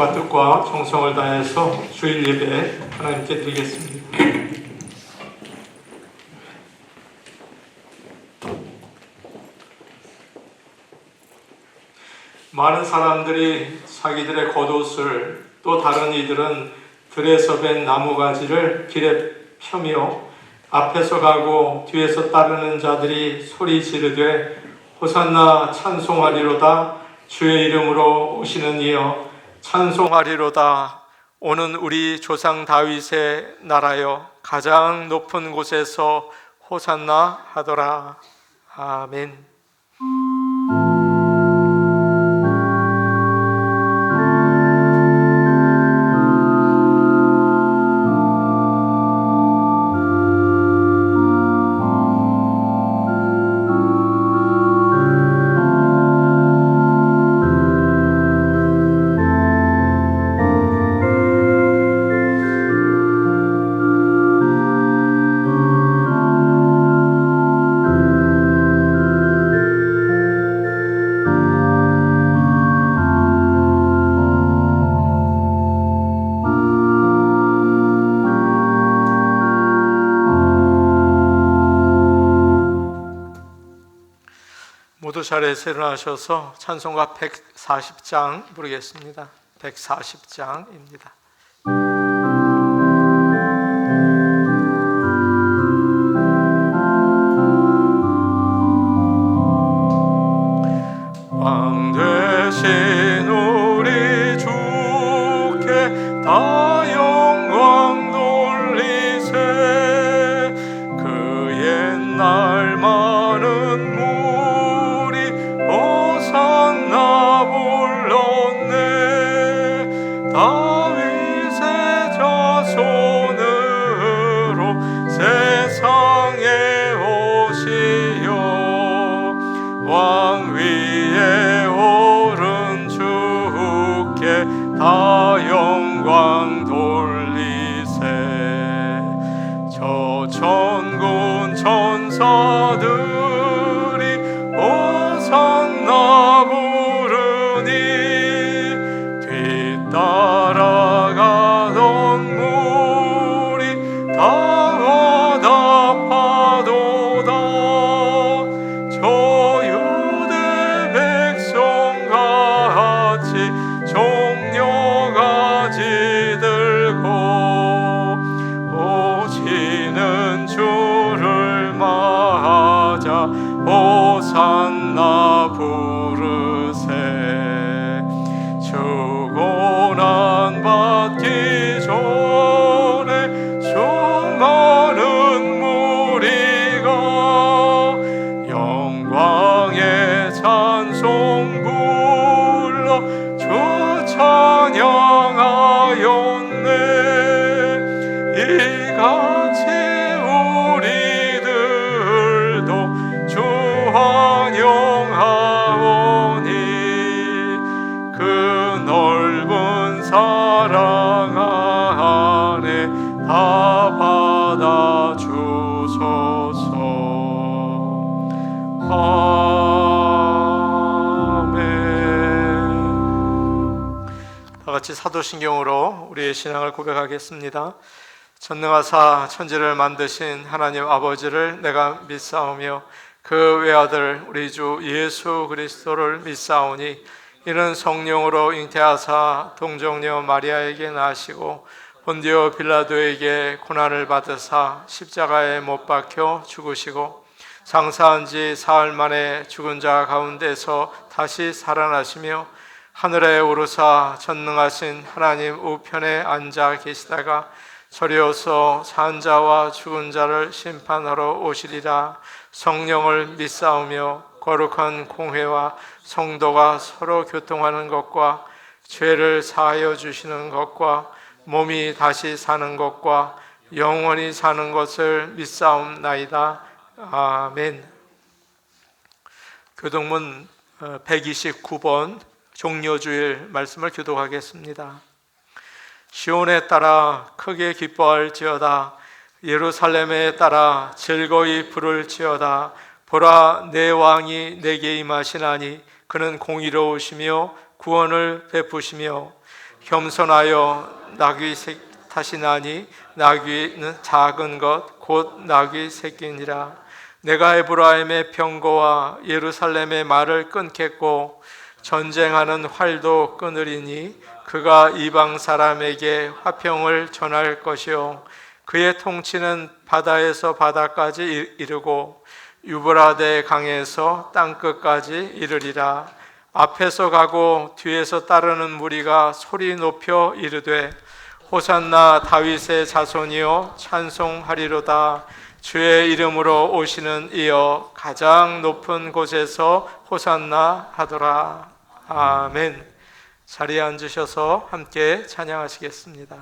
뜻과 정성을 다해서 주일 예배 하나님께 드리겠습니다. 많은 사람들이 자기들의 겉옷을, 또 다른 이들은 들에서 벤 나무가지를 길에 펴며 앞에서 가고 뒤에서 따르는 자들이 소리 지르되 호산나 찬송하리로다. 주의 이름으로 오시는 이여 찬송하리로다. 오는 우리 조상 다윗의 나라여 가장 높은 곳에서 호산나 하더라. 아멘. 모두 자리에서 일어나셔서 찬송가 140장 부르겠습니다. 140장입니다. 왕 되신 우리 주께 다 영광 돌리세. 그 옛날 많은 호산나 불렀네. 다윗의 자손으로 세상에 오시어 왕 위에 오른 주께 다 영광 돌리세. 저 천군 천사들이 호산나 부르니 뒤따라가던 무리 다 화답하도다. 저 유대 백성같이 종려가지 들고 오시는 주를 맞아 호산나 부르세. 주고난 받기 전에 수많은 무리가 영광의 찬송 불러 주 찬양하였네. 이같이 우리들도 주 환영하오니 그 넓은 사랑 안에 다 받아 주소서. 아멘. 다 같이 사도신경으로 우리의 신앙을 고백하겠습니다. 전능하사 천지를 만드신 하나님 아버지를 내가 믿사오며 그 외아들 우리 주 예수 그리스도를 믿사오니 이는 성령으로 잉태하사 동정녀 마리아에게 나시고 본디오 빌라도에게 고난을 받으사 십자가에 못 박혀 죽으시고 장사한 지 사흘 만에 죽은 자 가운데서 다시 살아나시며 하늘에 오르사 전능하신 하나님 우편에 앉아 계시다가 저리어서 산 자와 죽은 자를 심판하러 오시리라. 성령을 믿사오며 거룩한 공회와 성도가 서로 교통하는 것과 죄를 사하여 주시는 것과 몸이 다시 사는 것과 영원히 사는 것을 믿사옵나이다. 아멘. 교동문 129번 종려주일 말씀을 교독하겠습니다. 시온에 따라 크게 기뻐할지어다. 예루살렘에 따라 즐거이 부를지어다. 보라, 내 왕이 내게 임하시나니 그는 공의로우시며 구원을 베푸시며 겸손하여 나귀 탓이나니 나귀는 작은 것 곧 나귀 새끼니라. 내가 에브라임의 병거와 예루살렘의 말을 끊겠고 전쟁하는 활도 끊으리니 그가 이방 사람에게 화평을 전할 것이요 그의 통치는 바다에서 바다까지 이르고 유브라데 강에서 땅끝까지 이르리라. 앞에서 가고 뒤에서 따르는 무리가 소리 높여 이르되 호산나 다윗의 자손이여 찬송하리로다. 주의 이름으로 오시는 이여 가장 높은 곳에서 호산나 하더라. 아멘. 자리에 앉으셔서 함께 찬양하시겠습니다.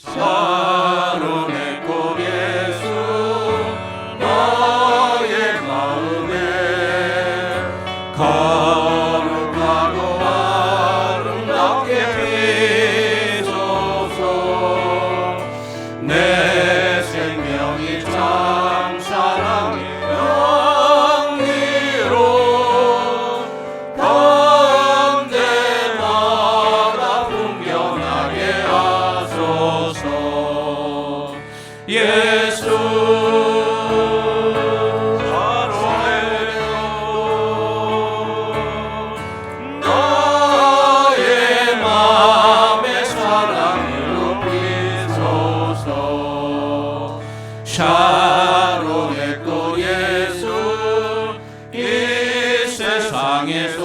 사론의 꽃 예수 너의 마음에 거룩하고 아름답게 비소서. 내 생명이 참 사랑의 영리로 건대마다 풍경하게 하소서. 예수 너의 마음의 사랑으로 비소서. 샤론의 꽃 예수 이 세상에서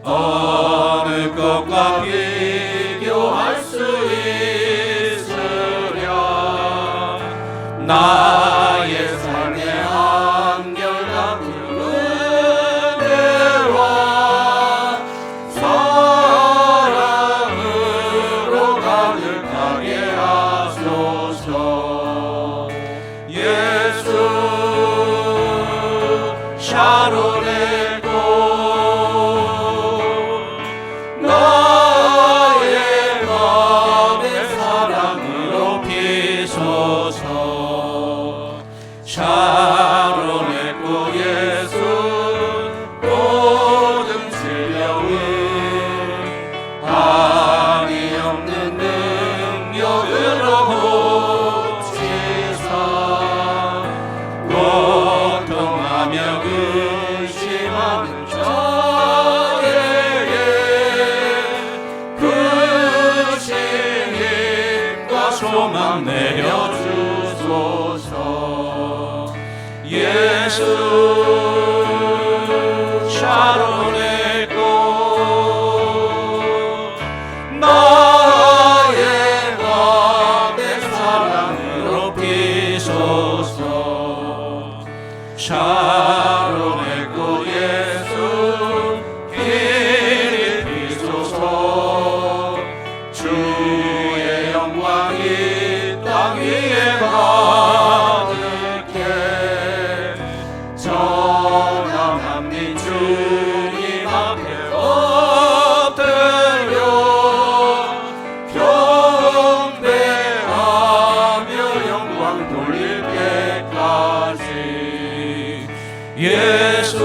어느 것과 비교할 수 있으랴. 나의 삶의 한결같은 은혜와 사랑으로 가득하게 하소서. 예수 샤론의 꽃 너의 마음의 사랑으로 비소서. 샤론의 꽃 예수 모든 질병을 한이 없는 능력으로 고치사. 고통하며 근심하는 자에게 크신 힘과 소망 내려주소서. 예수 샤론의 꽃 나의 마음의 사랑으로 비소서. 샤론의 꽃 예수 길이 비소서. 주의 영광이 땅 위에 가득해. 전함한 민 주님 앞에 엎드려 경배하며 영광 돌릴 때까지. 예수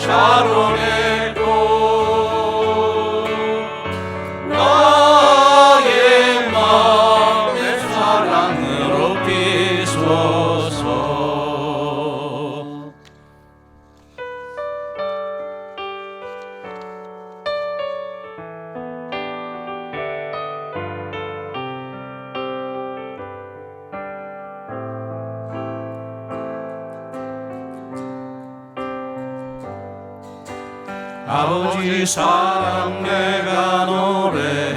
샤론의 꽃 나의 마음의 사랑으로 비소서. 아버지 사랑 내가 노래해.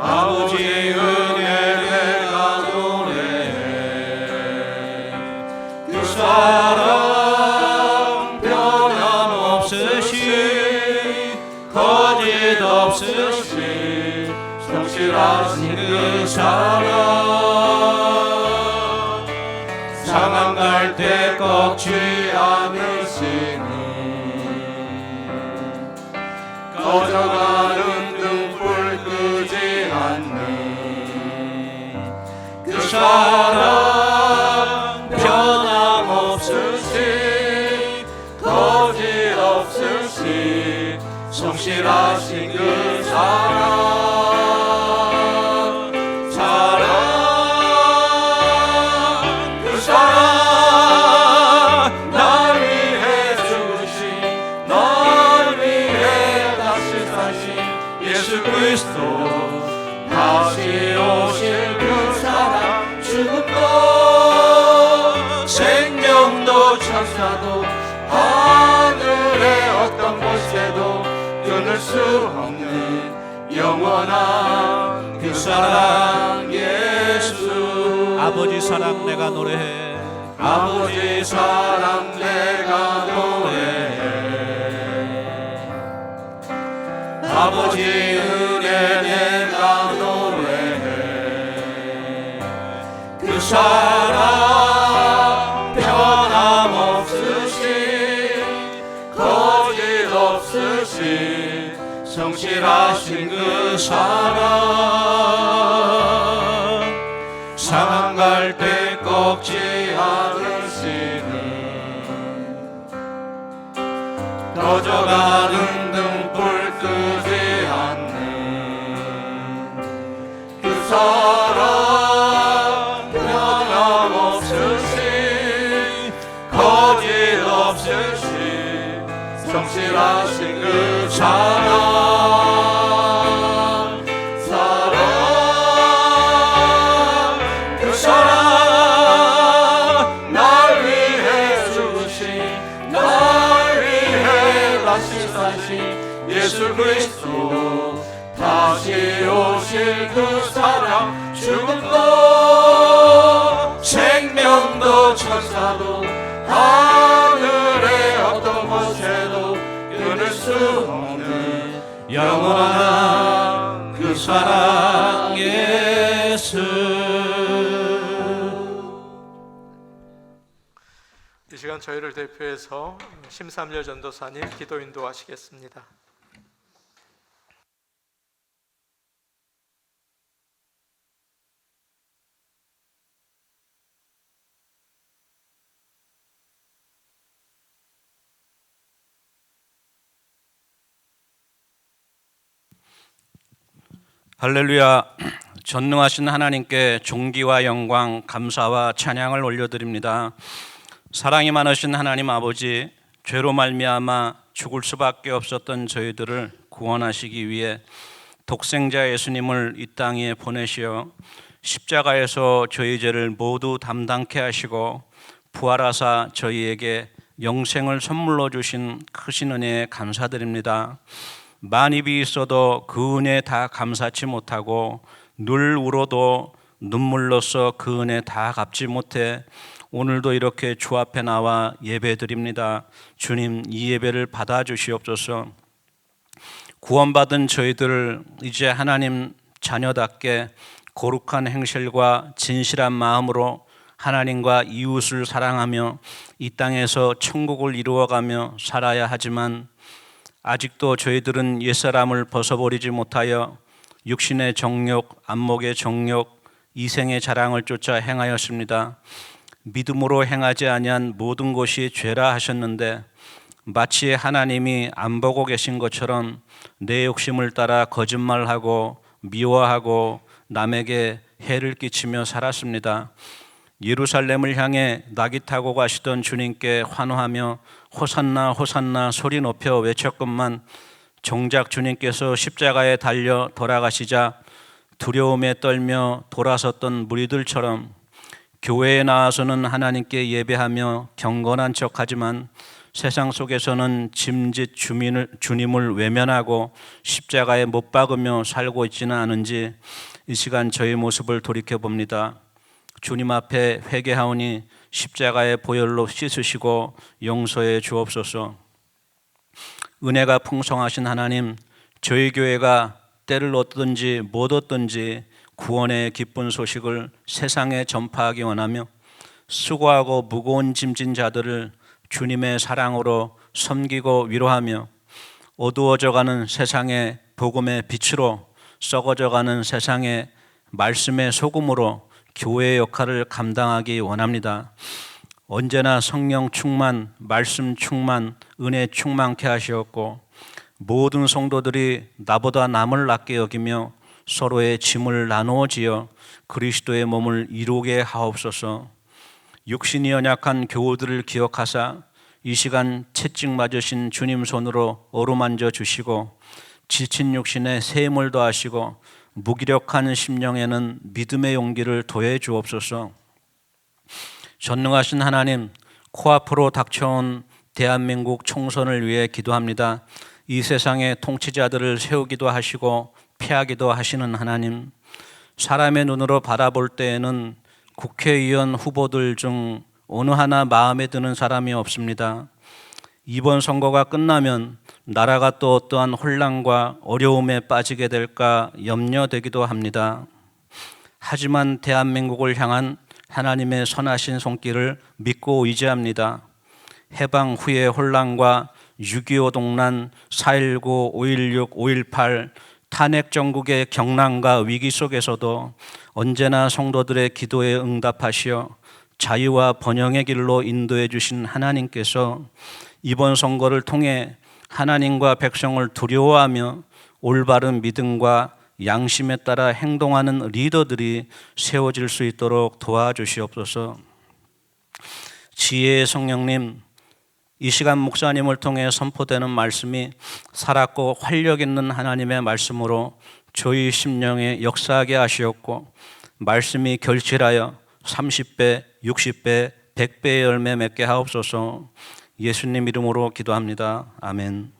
아버지 은혜 내가 노래해. 그 사랑 변함없으시 거짓 없으시 성실하신 그 사랑. 상한 갈 때 꺾지 않으시는 꺼져가는 등불 끄지 않는 없으신 성실하신 그 사랑 그 사랑 날 위해 죽으신 날 위해 다시 사신 예수 그리스도 다시 오실 그 사랑 죽음도 생명도 천사도 하늘의 어떤 곳에도 끊을 수 없는 영원한 그 사랑 예수 아버지 사랑 내가 노래해 아버지 사랑 내가 노래해 아버지 은혜 내가 노래해 그 사랑 변함없으신 거짓 없으신 성실하신 그 사랑 상한 갈 때 꺾지 않으시는 꺼져가는 등불 끄지 않는 그 사랑 변함없으신 거짓 없으신 성실하신 그 사랑 그 사랑 날 위해 죽으신 날 위해 다시 사신 예수 그리스도 다시 오실 그 사랑 죽음도 생명도 천사도 하늘의 어떤 곳에도 끊을 수 없는 영원한 그 사랑 예수. 이 시간 저희를 대표해서 심삼열 전도사님 기도 인도하시겠습니다. 할렐루야. 전능하신 하나님께 존귀와 영광, 감사와 찬양을 올려드립니다. 사랑이 많으신 하나님 아버지, 죄로 말미암아 죽을 수밖에 없었던 저희들을 구원하시기 위해 독생자 예수님을 이 땅에 보내시어 십자가에서 저희 죄를 모두 담당케 하시고 부활하사 저희에게 영생을 선물로 주신 크신 은혜에 감사드립니다. 만입이 있어도 그 은혜 다 감사치 못하고 늘 울어도 눈물로써 그 은혜 다 갚지 못해 오늘도 이렇게 주 앞에 나와 예배드립니다. 주님, 이 예배를 받아주시옵소서. 구원받은 저희들을 이제 하나님 자녀답게 거룩한 행실과 진실한 마음으로 하나님과 이웃을 사랑하며 이 땅에서 천국을 이루어가며 살아야 하지만 아직도 저희들은 옛사람을 벗어버리지 못하여 육신의 정욕, 안목의 정욕, 이생의 자랑을 쫓아 행하였습니다. 믿음으로 행하지 아니한 모든 것이 죄라 하셨는데 마치 하나님이 안 보고 계신 것처럼 내 욕심을 따라 거짓말하고 미워하고 남에게 해를 끼치며 살았습니다. 예루살렘을 향해 낙이 타고 가시던 주님께 환호하며 호산나 호산나 소리 높여 외쳤건만 정작 주님께서 십자가에 달려 돌아가시자 두려움에 떨며 돌아섰던 무리들처럼 교회에 나와서는 하나님께 예배하며 경건한 척하지만 세상 속에서는 짐짓 주님을 외면하고 십자가에 못 박으며 살고 있지는 않은지 이 시간 저희 모습을 돌이켜봅니다. 주님 앞에 회개하오니 십자가의 보혈로 씻으시고 용서해 주옵소서. 은혜가 풍성하신 하나님, 저희 교회가 때를 얻든지 못 얻든지 구원의 기쁜 소식을 세상에 전파하기 원하며 수고하고 무거운 짐진 자들을 주님의 사랑으로 섬기고 위로하며 어두워져가는 세상의 복음의 빛으로 썩어져가는 세상의 말씀의 소금으로 교회의 역할을 감당하기 원합니다. 언제나 성령 충만, 말씀 충만, 은혜 충만케 하시었고 모든 성도들이 나보다 남을 낮게 여기며 서로의 짐을 나누어 지어 그리스도의 몸을 이루게 하옵소서. 육신이 연약한 교우들을 기억하사 이 시간 채찍 맞으신 주님 손으로 어루만져 주시고 지친 육신에 새 힘을 더하시고 무기력한 심령에는 믿음의 용기를 더해 주옵소서. 전능하신 하나님, 코앞으로 닥쳐온 대한민국 총선을 위해 기도합니다. 이 세상의 통치자들을 세우기도 하시고 피하기도 하시는 하나님, 사람의 눈으로 바라볼 때에는 국회의원 후보들 중 어느 하나 마음에 드는 사람이 없습니다. 이번 선거가 끝나면 나라가 또 어떠한 혼란과 어려움에 빠지게 될까 염려되기도 합니다. 하지만 대한민국을 향한 하나님의 선하신 손길을 믿고 의지합니다. 해방 후의 혼란과 6.25 동란, 4.19, 5.16, 5.18 탄핵 정국의 경란과 위기 속에서도 언제나 성도들의 기도에 응답하시어 자유와 번영의 길로 인도해 주신 하나님께서 이번 선거를 통해 하나님과 백성을 두려워하며 올바른 믿음과 양심에 따라 행동하는 리더들이 세워질 수 있도록 도와주시옵소서. 지혜의 성령님, 이 시간 목사님을 통해 선포되는 말씀이 살았고 활력 있는 하나님의 말씀으로 저희 심령에 역사하게 하시었고 말씀이 결실하여 30배, 60배, 100배의 열매 맺게 하옵소서. 예수님 이름으로 기도합니다. 아멘.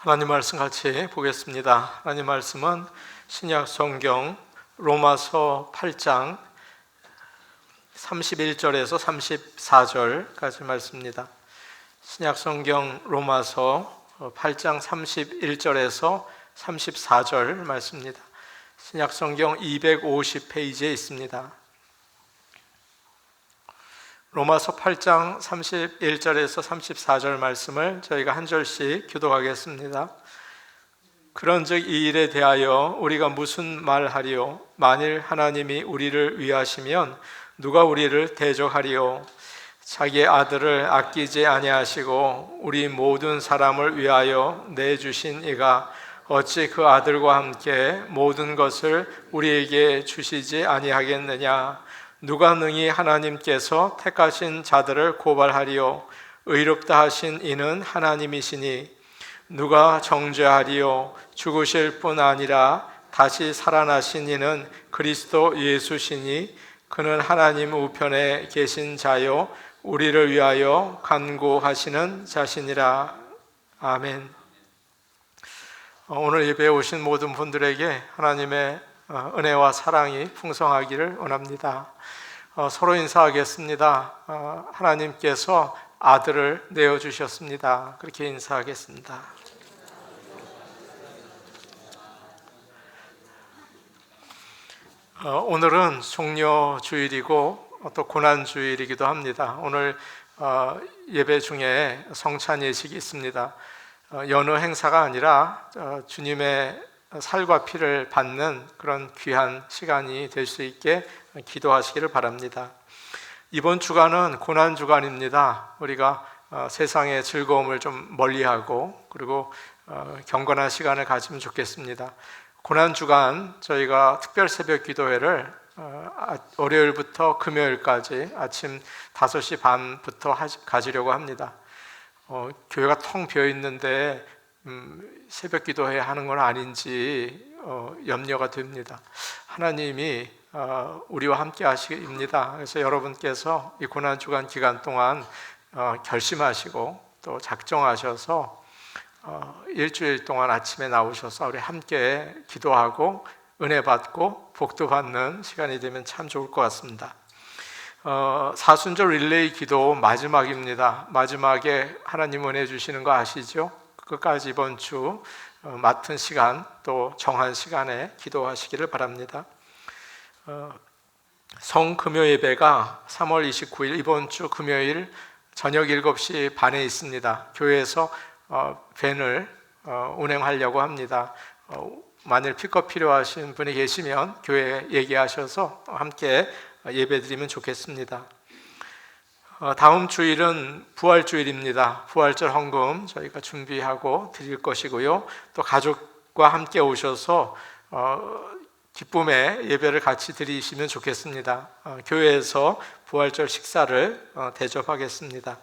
하나님 말씀 같이 보겠습니다. 하나님 말씀은 신약 성경 로마서 8장 31절에서 34절까지 말씀입니다. 신약 성경 로마서 8장 31절에서 34절 말씀입니다. 신약 성경 250페이지에 있습니다. 로마서 8장 31절에서 34절 말씀을 저희가 한 절씩 교독하겠습니다. 그런즉 이 일에 대하여 우리가 무슨 말하리요? 만일 하나님이 우리를 위하시면 누가 우리를 대적하리요? 자기의 아들을 아끼지 아니하시고 우리 모든 사람을 위하여 내주신 이가 어찌 그 아들과 함께 모든 것을 우리에게 주시지 아니하겠느냐? 누가 능히 하나님께서 택하신 자들을 고발하리요? 의롭다 하신 이는 하나님이시니 누가 정죄하리요? 죽으실 뿐 아니라 다시 살아나신 이는 그리스도 예수시니 그는 하나님 우편에 계신 자요 우리를 위하여 간구하시는 자시니라. 아멘. 오늘 예배에 오신 모든 분들에게 하나님의 은혜와 사랑이 풍성하기를 원합니다. 서로 인사하겠습니다. 하나님께서 아들을 내어주셨습니다. 그렇게 인사하겠습니다. 오늘은 종려주일이고 또 고난주일이기도 합니다. 오늘 예배 중에 성찬 예식이 있습니다. 여느 행사가 아니라 주님의 살과 피를 받는 그런 귀한 시간이 될 수 있게 기도하시기를 바랍니다. 이번 주간은 고난 주간입니다. 우리가 세상의 즐거움을 좀 멀리하고 그리고 경건한 시간을 가지면 좋겠습니다. 고난 주간 저희가 특별 새벽 기도회를 월요일부터 금요일까지 아침 5시 반부터 가지려고 합니다. 교회가 텅 비어 있는데 새벽 기도회 하는 건 아닌지 염려가 됩니다. 하나님이 우리와 함께 하십니다. 그래서 여러분께서 이 고난주간 기간 동안 결심하시고 또 작정하셔서 일주일 동안 아침에 나오셔서 우리 함께 기도하고 은혜 받고 복도 받는 시간이 되면 참 좋을 것 같습니다. 사순절 릴레이 기도 마지막입니다. 마지막에 하나님 은혜 주시는 거 아시죠? 끝까지 이번 주 맡은 시간 또 정한 시간에 기도하시기를 바랍니다. 성금요 예배가 3월 29일 이번 주 금요일 저녁 7시 반에 있습니다. 교회에서 밴을 운행하려고 합니다. 만일 픽업 필요하신 분이 계시면 교회에 얘기하셔서 함께 예배드리면 좋겠습니다. 다음 주일은 부활주일입니다. 부활절 헌금 저희가 준비하고 드릴 것이고요. 또 가족과 함께 오셔서 기쁨의 예배를 같이 드리시면 좋겠습니다. 교회에서 부활절 식사를 대접하겠습니다.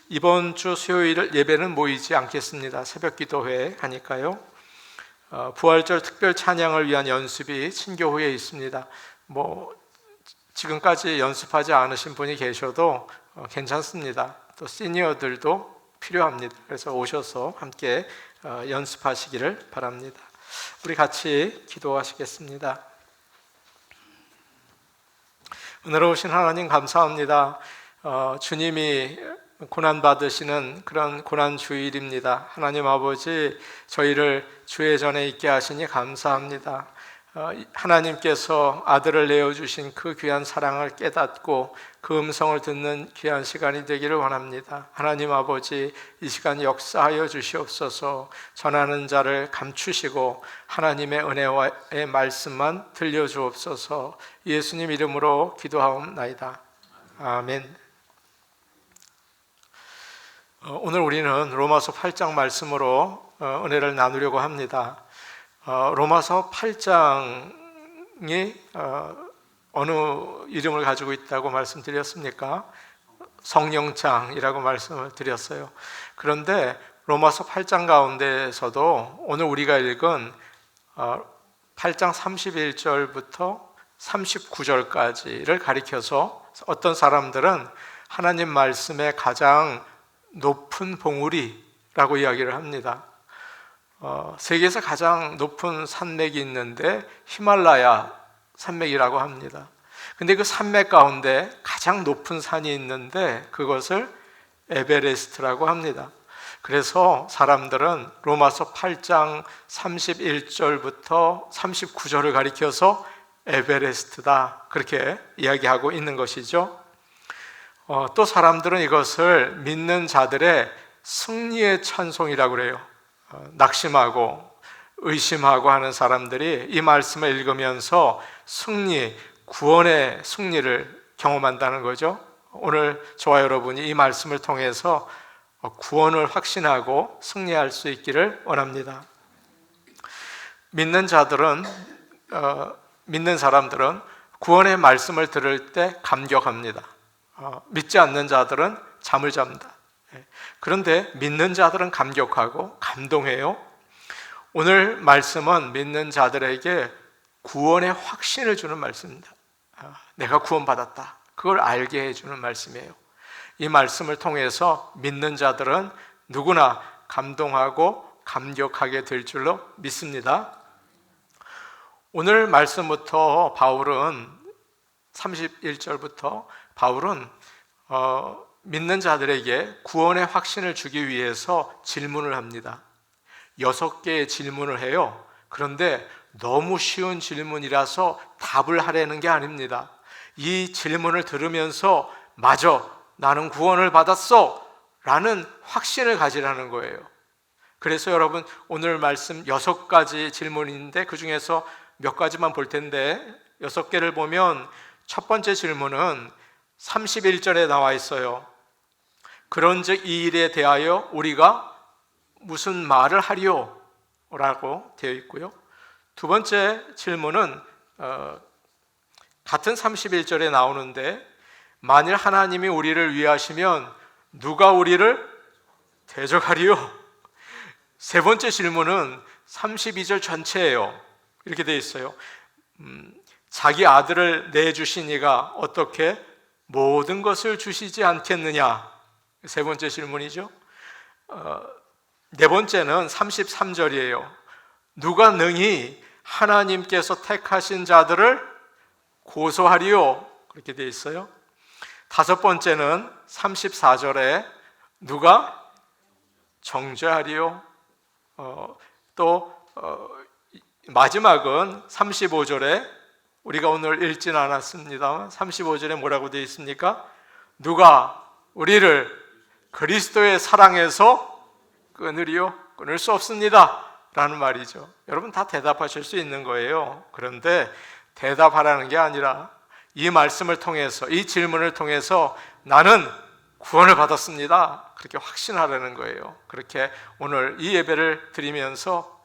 이번 주 수요일 예배는 모이지 않겠습니다. 새벽 기도회 하니까요. 부활절 특별 찬양을 위한 연습이 친교회에 있습니다. 지금까지 연습하지 않으신 분이 계셔도 괜찮습니다. 또 시니어들도 필요합니다. 그래서 오셔서 함께 연습하시기를 바랍니다. 우리 같이 기도하시겠습니다. 은혜로우신 하나님 감사합니다. 주님이 고난받으시는 그런 고난주일입니다. 하나님 아버지, 저희를 주의 전에 있게 하시니 감사합니다. 하나님께서 아들을 내어주신 그 귀한 사랑을 깨닫고 그 음성을 듣는 귀한 시간이 되기를 원합니다. 하나님 아버지, 이 시간 역사하여 주시옵소서. 전하는 자를 감추시고 하나님의 은혜와의 말씀만 들려주옵소서. 예수님 이름으로 기도하옵나이다. 아멘. 오늘 우리는 로마서 8장 말씀으로 은혜를 나누려고 합니다. 로마서 8장이 어느 이름을 가지고 있다고 말씀드렸습니까? 성령장이라고 말씀을 드렸어요. 그런데 로마서 8장 가운데서도 오늘 우리가 읽은 8장 31절부터 39절까지를 가리켜서 어떤 사람들은 하나님 말씀의 가장 높은 봉우리라고 이야기를 합니다. 세계에서 가장 높은 산맥이 있는데 히말라야 산맥이라고 합니다. 근데 그 산맥 가운데 가장 높은 산이 있는데 그것을 에베레스트라고 합니다. 그래서 사람들은 로마서 8장 31절부터 39절을 가리켜서 에베레스트다 그렇게 이야기하고 있는 것이죠. 또 사람들은 이것을 믿는 자들의 승리의 찬송이라고 그래요. 낙심하고 의심하고 하는 사람들이 이 말씀을 읽으면서 구원의 승리를 경험한다는 거죠. 오늘 저와 여러분이 이 말씀을 통해서 구원을 확신하고 승리할 수 있기를 원합니다. 믿는 사람들은 구원의 말씀을 들을 때 감격합니다. 믿지 않는 자들은 잠을 잡니다. 그런데 믿는 자들은 감격하고 감동해요. 오늘 말씀은 믿는 자들에게 구원의 확신을 주는 말씀입니다. 내가 구원받았다. 그걸 알게 해주는 말씀이에요. 이 말씀을 통해서 믿는 자들은 누구나 감동하고 감격하게 될 줄로 믿습니다. 오늘 말씀부터 31절부터 바울은 믿는 자들에게 구원의 확신을 주기 위해서 질문을 합니다. 6개의 질문을 해요. 그런데 너무 쉬운 질문이라서 답을 하려는 게 아닙니다. 이 질문을 들으면서 맞아, 나는 구원을 받았어 라는 확신을 가지라는 거예요. 그래서 여러분 오늘 말씀 6가지 질문인데 그 중에서 몇 가지만 볼 텐데 6개를 보면 첫 번째 질문은 31절에 나와 있어요. 그런즉 이 일에 대하여 우리가 무슨 말을 하리요? 라고 되어 있고요. 두 번째 질문은 같은 31절에 나오는데 만일 하나님이 우리를 위하시면 누가 우리를 대적하리요? 세 번째 질문은 32절 전체예요. 이렇게 되어 있어요. 자기 아들을 내주신 이가 어떻게 모든 것을 주시지 않겠느냐? 세 번째 질문이죠. 네 번째는 33절이에요. 누가 능히 하나님께서 택하신 자들을 고소하리요? 그렇게 되어 있어요. 다섯 번째는 34절에 누가 정죄하리요? 또 마지막은 35절에 우리가 오늘 읽지는 않았습니다만 35절에 뭐라고 되어 있습니까? 누가 우리를 그리스도의 사랑에서 끊으리요? 끊을 수 없습니다 라는 말이죠. 여러분 다 대답하실 수 있는 거예요. 그런데 대답하라는 게 아니라 이 말씀을 통해서, 이 질문을 통해서 나는 구원을 받았습니다 그렇게 확신하라는 거예요. 그렇게 오늘 이 예배를 드리면서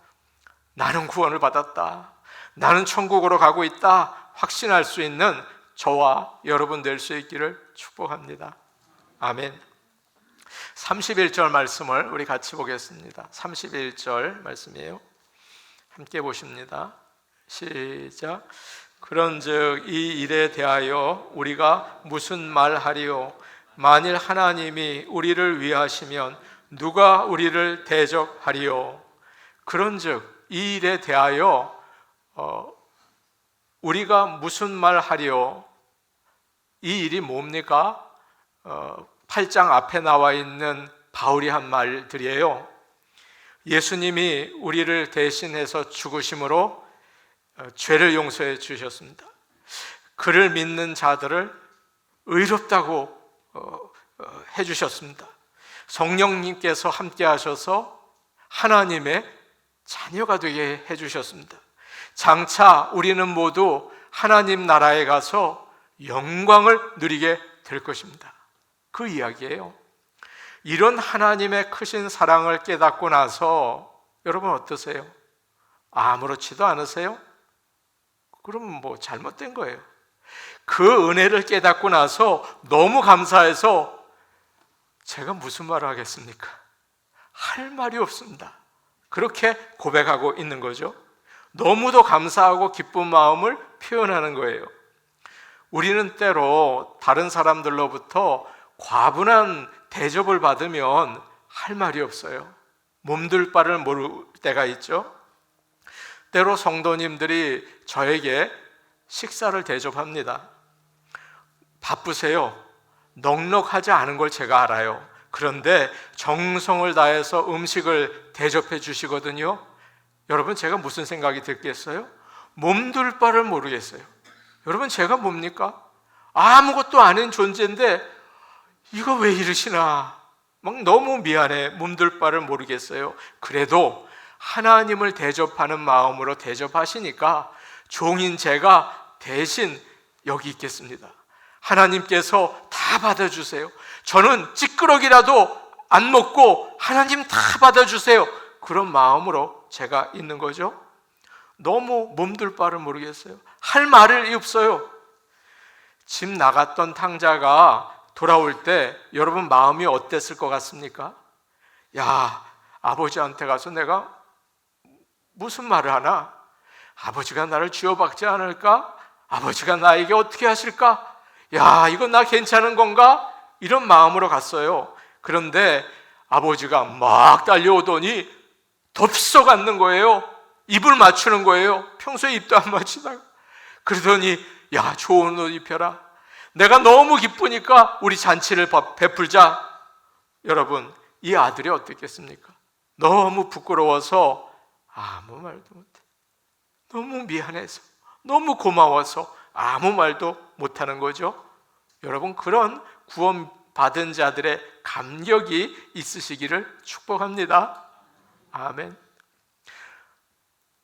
나는 구원을 받았다, 나는 천국으로 가고 있다 확신할 수 있는 저와 여러분 될 수 있기를 축복합니다. 아멘. 31절 말씀을 우리 같이 보겠습니다. 31절 말씀이에요. 함께 보십니다. 시작. 그런즉 이 일에 대하여 우리가 무슨 말하리요? 만일 하나님이 우리를 위하시면 누가 우리를 대적하리요? 그런즉 이 일에 대하여 우리가 무슨 말하리요? 이 일이 뭡니까? 8장 앞에 나와 있는 바울이 한 말들이에요. 예수님이 우리를 대신해서 죽으심으로 죄를 용서해 주셨습니다. 그를 믿는 자들을 의롭다고 해주셨습니다. 성령님께서 함께 하셔서 하나님의 자녀가 되게 해주셨습니다. 장차 우리는 모두 하나님 나라에 가서 영광을 누리게 될 것입니다. 그 이야기예요. 이런 하나님의 크신 사랑을 깨닫고 나서 여러분 어떠세요? 아무렇지도 않으세요? 그럼 뭐 잘못된 거예요. 그 은혜를 깨닫고 나서 너무 감사해서 제가 무슨 말을 하겠습니까? 할 말이 없습니다. 그렇게 고백하고 있는 거죠. 너무도 감사하고 기쁜 마음을 표현하는 거예요. 우리는 때로 다른 사람들로부터 과분한 대접을 받으면 할 말이 없어요. 몸둘 바를 모를 때가 있죠. 때로 성도님들이 저에게 식사를 대접합니다. 바쁘세요. 넉넉하지 않은 걸 제가 알아요. 그런데 정성을 다해서 음식을 대접해 주시거든요. 여러분 제가 무슨 생각이 들겠어요? 몸둘 바를 모르겠어요. 여러분 제가 뭡니까? 아무것도 아닌 존재인데 이거 왜 이러시나 막 너무 미안해. 몸둘 바를 모르겠어요. 그래도 하나님을 대접하는 마음으로 대접하시니까 종인 제가 대신 여기 있겠습니다. 하나님께서 다 받아주세요. 저는 찌끄러기라도 안 먹고 하나님 다 받아주세요. 그런 마음으로 제가 있는 거죠. 너무 몸둘 바를 모르겠어요. 할 말이 없어요. 집 나갔던 탕자가 돌아올 때 여러분 마음이 어땠을 것 같습니까? 야, 아버지한테 가서 내가 무슨 말을 하나? 아버지가 나를 쥐어박지 않을까? 아버지가 나에게 어떻게 하실까? 야, 이거 나 괜찮은 건가? 이런 마음으로 갔어요. 그런데 아버지가 막 달려오더니 덥석 앉는 거예요. 입을 맞추는 거예요. 평소에 입도 안 맞추다가. 그러더니 야, 좋은 옷 입혀라. 내가 너무 기쁘니까 우리 잔치를 베풀자. 여러분, 이 아들이 어땠겠습니까? 너무 부끄러워서 아무 말도 못해. 너무 미안해서, 너무 고마워서 아무 말도 못하는 거죠. 여러분, 그런 구원받은 자들의 감격이 있으시기를 축복합니다. 아멘.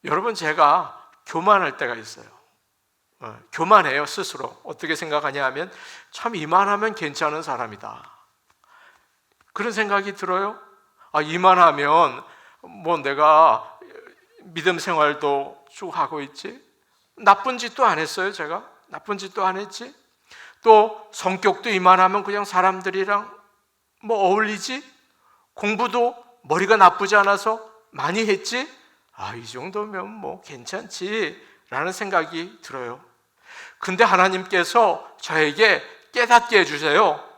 여러분, 제가 교만할 때가 있어요. 교만해요, 스스로. 어떻게 생각하냐 하면 참 이만하면 괜찮은 사람이다, 그런 생각이 들어요. 아, 이만하면 뭐 내가 믿음 생활도 쭉 하고 있지, 나쁜 짓도 안 했어요. 제가 나쁜 짓도 안 했지. 또 성격도 이만하면 그냥 사람들이랑 뭐 어울리지, 공부도 머리가 나쁘지 않아서 많이 했지, 아, 이 정도면 뭐 괜찮지 라는 생각이 들어요. 근데 하나님께서 저에게 깨닫게 해주세요.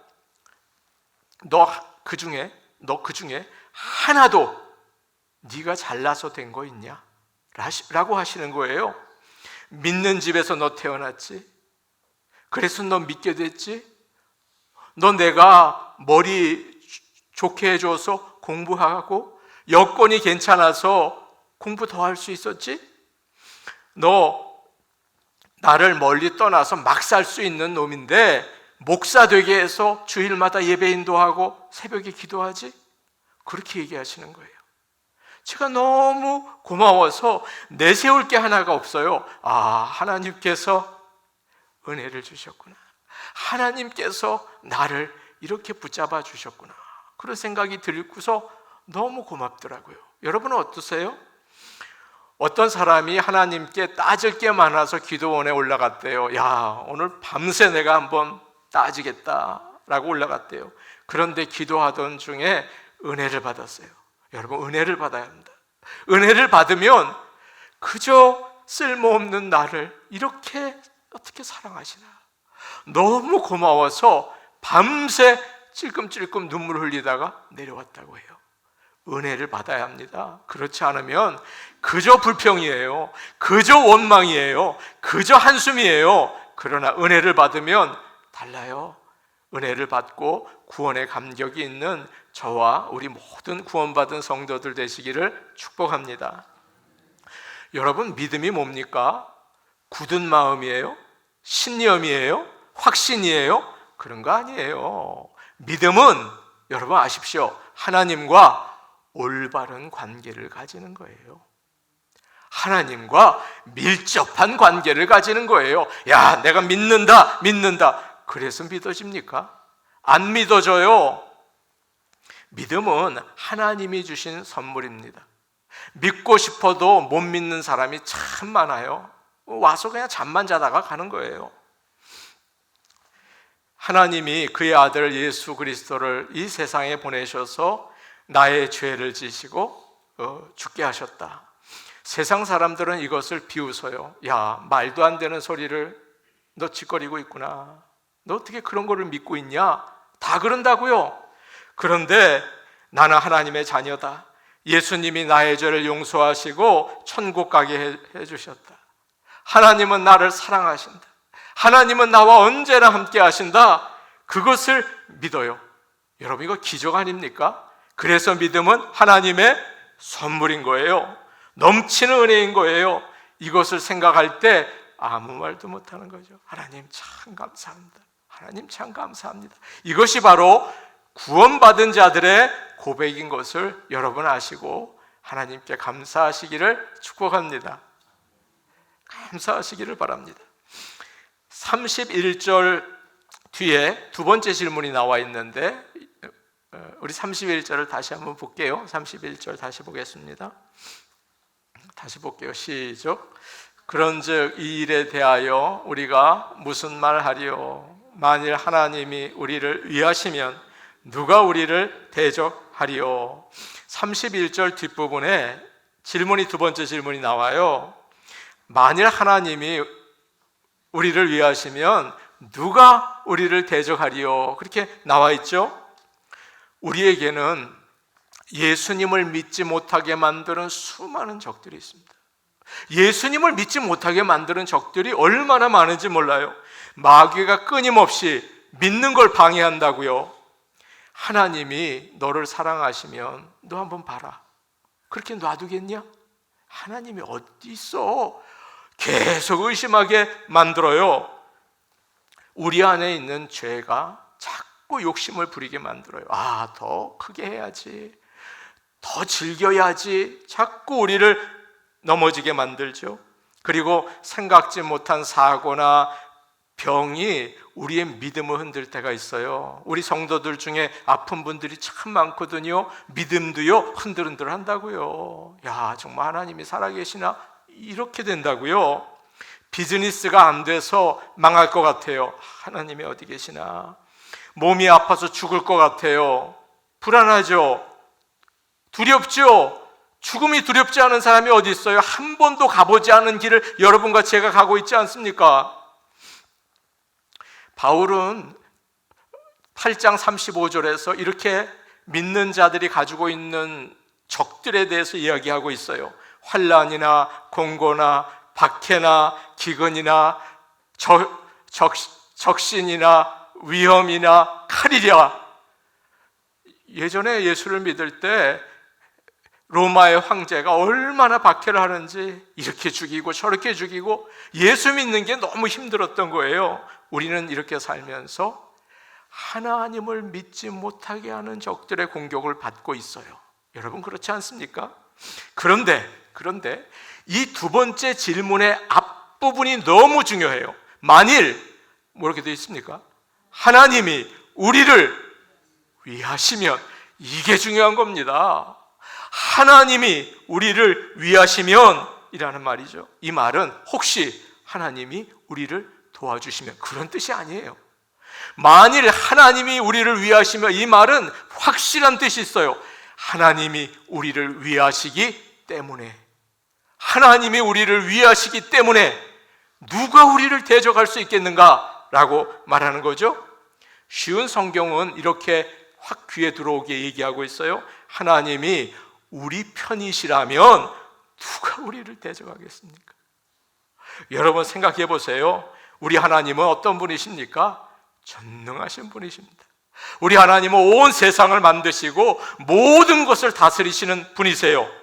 너 그 중에 하나도 네가 잘나서 된 거 있냐? 라고 하시는 거예요. 믿는 집에서 너 태어났지? 그래서 너 믿게 됐지? 너 내가 머리 좋게 해줘서 공부하고 여건이 괜찮아서 공부 더 할 수 있었지? 너 나를 멀리 떠나서 막 살 수 있는 놈인데 목사 되게 해서 주일마다 예배 인도하고 새벽에 기도하지? 그렇게 얘기하시는 거예요. 제가 너무 고마워서 내세울 게 하나가 없어요. 하나님께서 은혜를 주셨구나. 하나님께서 나를 이렇게 붙잡아 주셨구나. 그런 생각이 들고서 너무 고맙더라고요. 여러분은 어떠세요? 어떤 사람이 하나님께 따질 게 많아서 기도원에 올라갔대요. 오늘 밤새 내가 한번 따지겠다라고 올라갔대요. 그런데 기도하던 중에 은혜를 받았어요. 여러분, 은혜를 받아야 합니다. 은혜를 받으면 그저 쓸모없는 나를 이렇게 어떻게 사랑하시나. 너무 고마워서 밤새 찔끔찔끔 눈물 흘리다가 내려왔다고 해요. 은혜를 받아야 합니다. 그렇지 않으면 그저 불평이에요. 그저 원망이에요. 그저 한숨이에요. 그러나 은혜를 받으면 달라요. 은혜를 받고 구원의 감격이 있는 저와 우리 모든 구원받은 성도들 되시기를 축복합니다. 여러분, 믿음이 뭡니까? 굳은 마음이에요? 신념이에요? 확신이에요? 그런 거 아니에요. 믿음은 여러분 아십시오. 하나님과 올바른 관계를 가지는 거예요. 하나님과 밀접한 관계를 가지는 거예요. 내가 믿는다. 그래서 믿어집니까? 안 믿어져요. 믿음은 하나님이 주신 선물입니다. 믿고 싶어도 못 믿는 사람이 참 많아요. 와서 그냥 잠만 자다가 가는 거예요. 하나님이 그의 아들 예수 그리스도를 이 세상에 보내셔서 나의 죄를 지시고 죽게 하셨다. 세상 사람들은 이것을 비웃어요. 말도 안 되는 소리를 너 짓거리고 있구나. 너 어떻게 그런 거를 믿고 있냐? 다 그런다고요. 그런데 나는 하나님의 자녀다. 예수님이 나의 죄를 용서하시고 천국 가게 해주셨다. 하나님은 나를 사랑하신다. 하나님은 나와 언제나 함께 하신다. 그것을 믿어요. 여러분, 이거 기적 아닙니까? 그래서 믿음은 하나님의 선물인 거예요. 넘치는 은혜인 거예요. 이것을 생각할 때 아무 말도 못하는 거죠. 하나님 참 감사합니다. 하나님 참 감사합니다. 이것이 바로 구원받은 자들의 고백인 것을 여러분 아시고 하나님께 감사하시기를 축복합니다. 감사하시기를 바랍니다. 31절 뒤에 두 번째 질문이 나와 있는데 우리 31절을 다시 한번 볼게요. 31절 다시 보겠습니다. 다시 볼게요. 시작. 그런즉 이 일에 대하여 우리가 무슨 말 하리요? 만일 하나님이 우리를 위하시면 누가 우리를 대적하리요? 31절 뒷부분에 두 번째 질문이 나와요. 만일 하나님이 우리를 위하시면 누가 우리를 대적하리요? 그렇게 나와 있죠. 우리에게는 예수님을 믿지 못하게 만드는 수많은 적들이 있습니다. 예수님을 믿지 못하게 만드는 적들이 얼마나 많은지 몰라요. 마귀가 끊임없이 믿는 걸 방해한다고요. 하나님이 너를 사랑하시면 너 한번 봐라. 그렇게 놔두겠냐? 하나님이 어디 있어? 계속 의심하게 만들어요. 우리 안에 있는 죄가 자꾸 욕심을 부리게 만들어요. 더 크게 해야지, 더 즐겨야지, 자꾸 우리를 넘어지게 만들죠. 그리고 생각지 못한 사고나 병이 우리의 믿음을 흔들 때가 있어요. 우리 성도들 중에 아픈 분들이 참 많거든요. 믿음도요 흔들흔들 한다고요. 정말 하나님이 살아계시나? 이렇게 된다고요. 비즈니스가 안 돼서 망할 것 같아요. 하나님이 어디 계시나? 몸이 아파서 죽을 것 같아요. 불안하죠? 두렵죠? 죽음이 두렵지 않은 사람이 어디 있어요? 한 번도 가보지 않은 길을 여러분과 제가 가고 있지 않습니까? 바울은 8장 35절에서 이렇게 믿는 자들이 가지고 있는 적들에 대해서 이야기하고 있어요. 환난이나 공고나 박해나 기근이나 적신이나 위험이나 칼이랴. 예전에 예수를 믿을 때 로마의 황제가 얼마나 박해를 하는지 이렇게 죽이고 저렇게 죽이고 예수 믿는 게 너무 힘들었던 거예요. 우리는 이렇게 살면서 하나님을 믿지 못하게 하는 적들의 공격을 받고 있어요. 여러분 그렇지 않습니까? 그런데 이 두 번째 질문의 앞부분이 너무 중요해요. 만일 뭐렇게 되어 있습니까? 하나님이 우리를 위하시면, 이게 중요한 겁니다. 하나님이 우리를 위하시면 이라는 말이죠. 이 말은 혹시 하나님이 우리를 도와주시면, 그런 뜻이 아니에요. 만일 하나님이 우리를 위하시면, 이 말은 확실한 뜻이 있어요. 하나님이 우리를 위하시기 때문에, 하나님이 우리를 위하시기 때문에 누가 우리를 대적할 수 있겠는가 라고 말하는 거죠. 쉬운 성경은 이렇게 확 귀에 들어오게 얘기하고 있어요. 하나님이 우리 편이시라면 누가 우리를 대적하겠습니까? 여러분 생각해 보세요. 우리 하나님은 어떤 분이십니까? 전능하신 분이십니다. 우리 하나님은 온 세상을 만드시고 모든 것을 다스리시는 분이세요.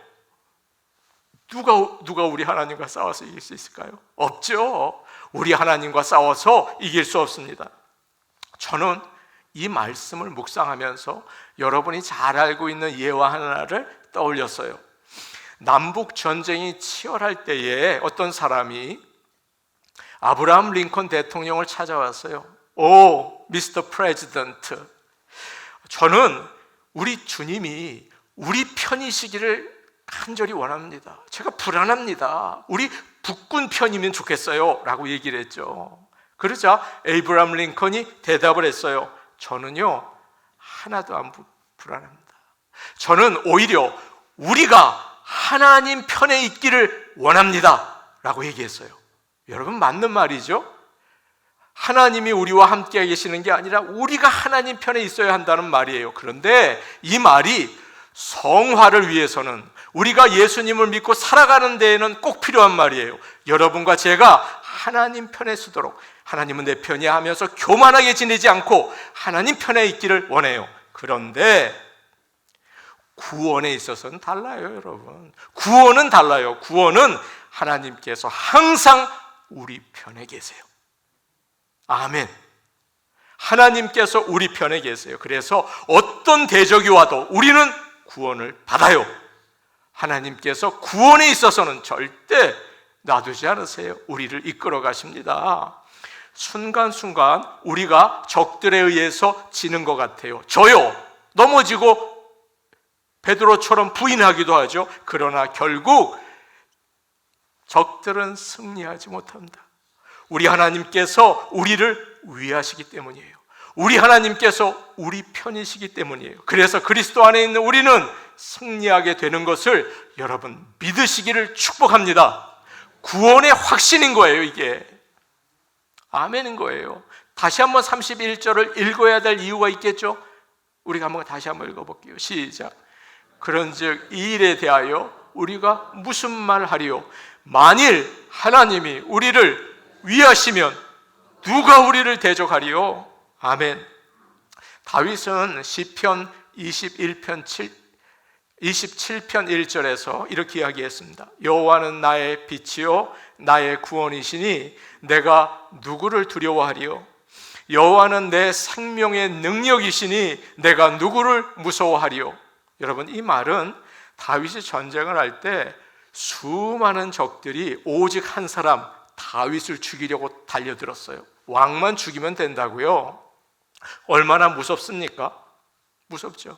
누가 우리 하나님과 싸워서 이길 수 있을까요? 없죠. 우리 하나님과 싸워서 이길 수 없습니다. 저는 이 말씀을 묵상하면서 여러분이 잘 알고 있는 예화 하나를 떠올렸어요. 남북 전쟁이 치열할 때에 어떤 사람이 아브라함 링컨 대통령을 찾아왔어요. 오, 미스터 프레지던트, 저는 우리 주님이 우리 편이시기를 간절히 원합니다. 제가 불안합니다. 우리 북군 편이면 좋겠어요 라고 얘기를 했죠. 그러자 에이브람 링컨이 대답을 했어요. 저는요 하나도 안 불안합니다. 저는 오히려 우리가 하나님 편에 있기를 원합니다 라고 얘기했어요. 여러분 맞는 말이죠? 하나님이 우리와 함께 계시는 게 아니라 우리가 하나님 편에 있어야 한다는 말이에요. 그런데 이 말이 성화를 위해서는, 우리가 예수님을 믿고 살아가는 데에는 꼭 필요한 말이에요. 여러분과 제가 하나님 편에 서도록, 하나님은 내 편이야 하면서 교만하게 지내지 않고 하나님 편에 있기를 원해요. 그런데 구원에 있어서는 달라요, 여러분. 구원은 달라요. 구원은 하나님께서 항상 우리 편에 계세요. 아멘. 하나님께서 우리 편에 계세요. 그래서 어떤 대적이 와도 우리는 구원을 받아요. 하나님께서 구원에 있어서는 절대 놔두지 않으세요. 우리를 이끌어 가십니다. 순간순간 우리가 적들에 의해서 지는 것 같아요. 저요, 넘어지고 베드로처럼 부인하기도 하죠. 그러나 결국 적들은 승리하지 못합니다. 우리 하나님께서 우리를 위하시기 때문이에요. 우리 하나님께서 우리 편이시기 때문이에요. 그래서 그리스도 안에 있는 우리는 승리하게 되는 것을 여러분 믿으시기를 축복합니다. 구원의 확신인 거예요, 이게. 아멘인 거예요. 다시 한번 31절을 읽어야 될 이유가 있겠죠? 우리가 한번 다시 한번 읽어볼게요. 시작. 그런즉 이 일에 대하여 우리가 무슨 말 하리요? 만일 하나님이 우리를 위하시면 누가 우리를 대적하리요? 아멘. 다윗은 시편 27편 1절에서 이렇게 이야기했습니다. 여호와는 나의 빛이요 나의 구원이시니 내가 누구를 두려워하리요? 여호와는 내 생명의 능력이시니 내가 누구를 무서워하리요? 여러분 이 말은 다윗이 전쟁을 할 때 수많은 적들이 오직 한 사람 다윗을 죽이려고 달려들었어요. 왕만 죽이면 된다고요? 얼마나 무섭습니까? 무섭죠.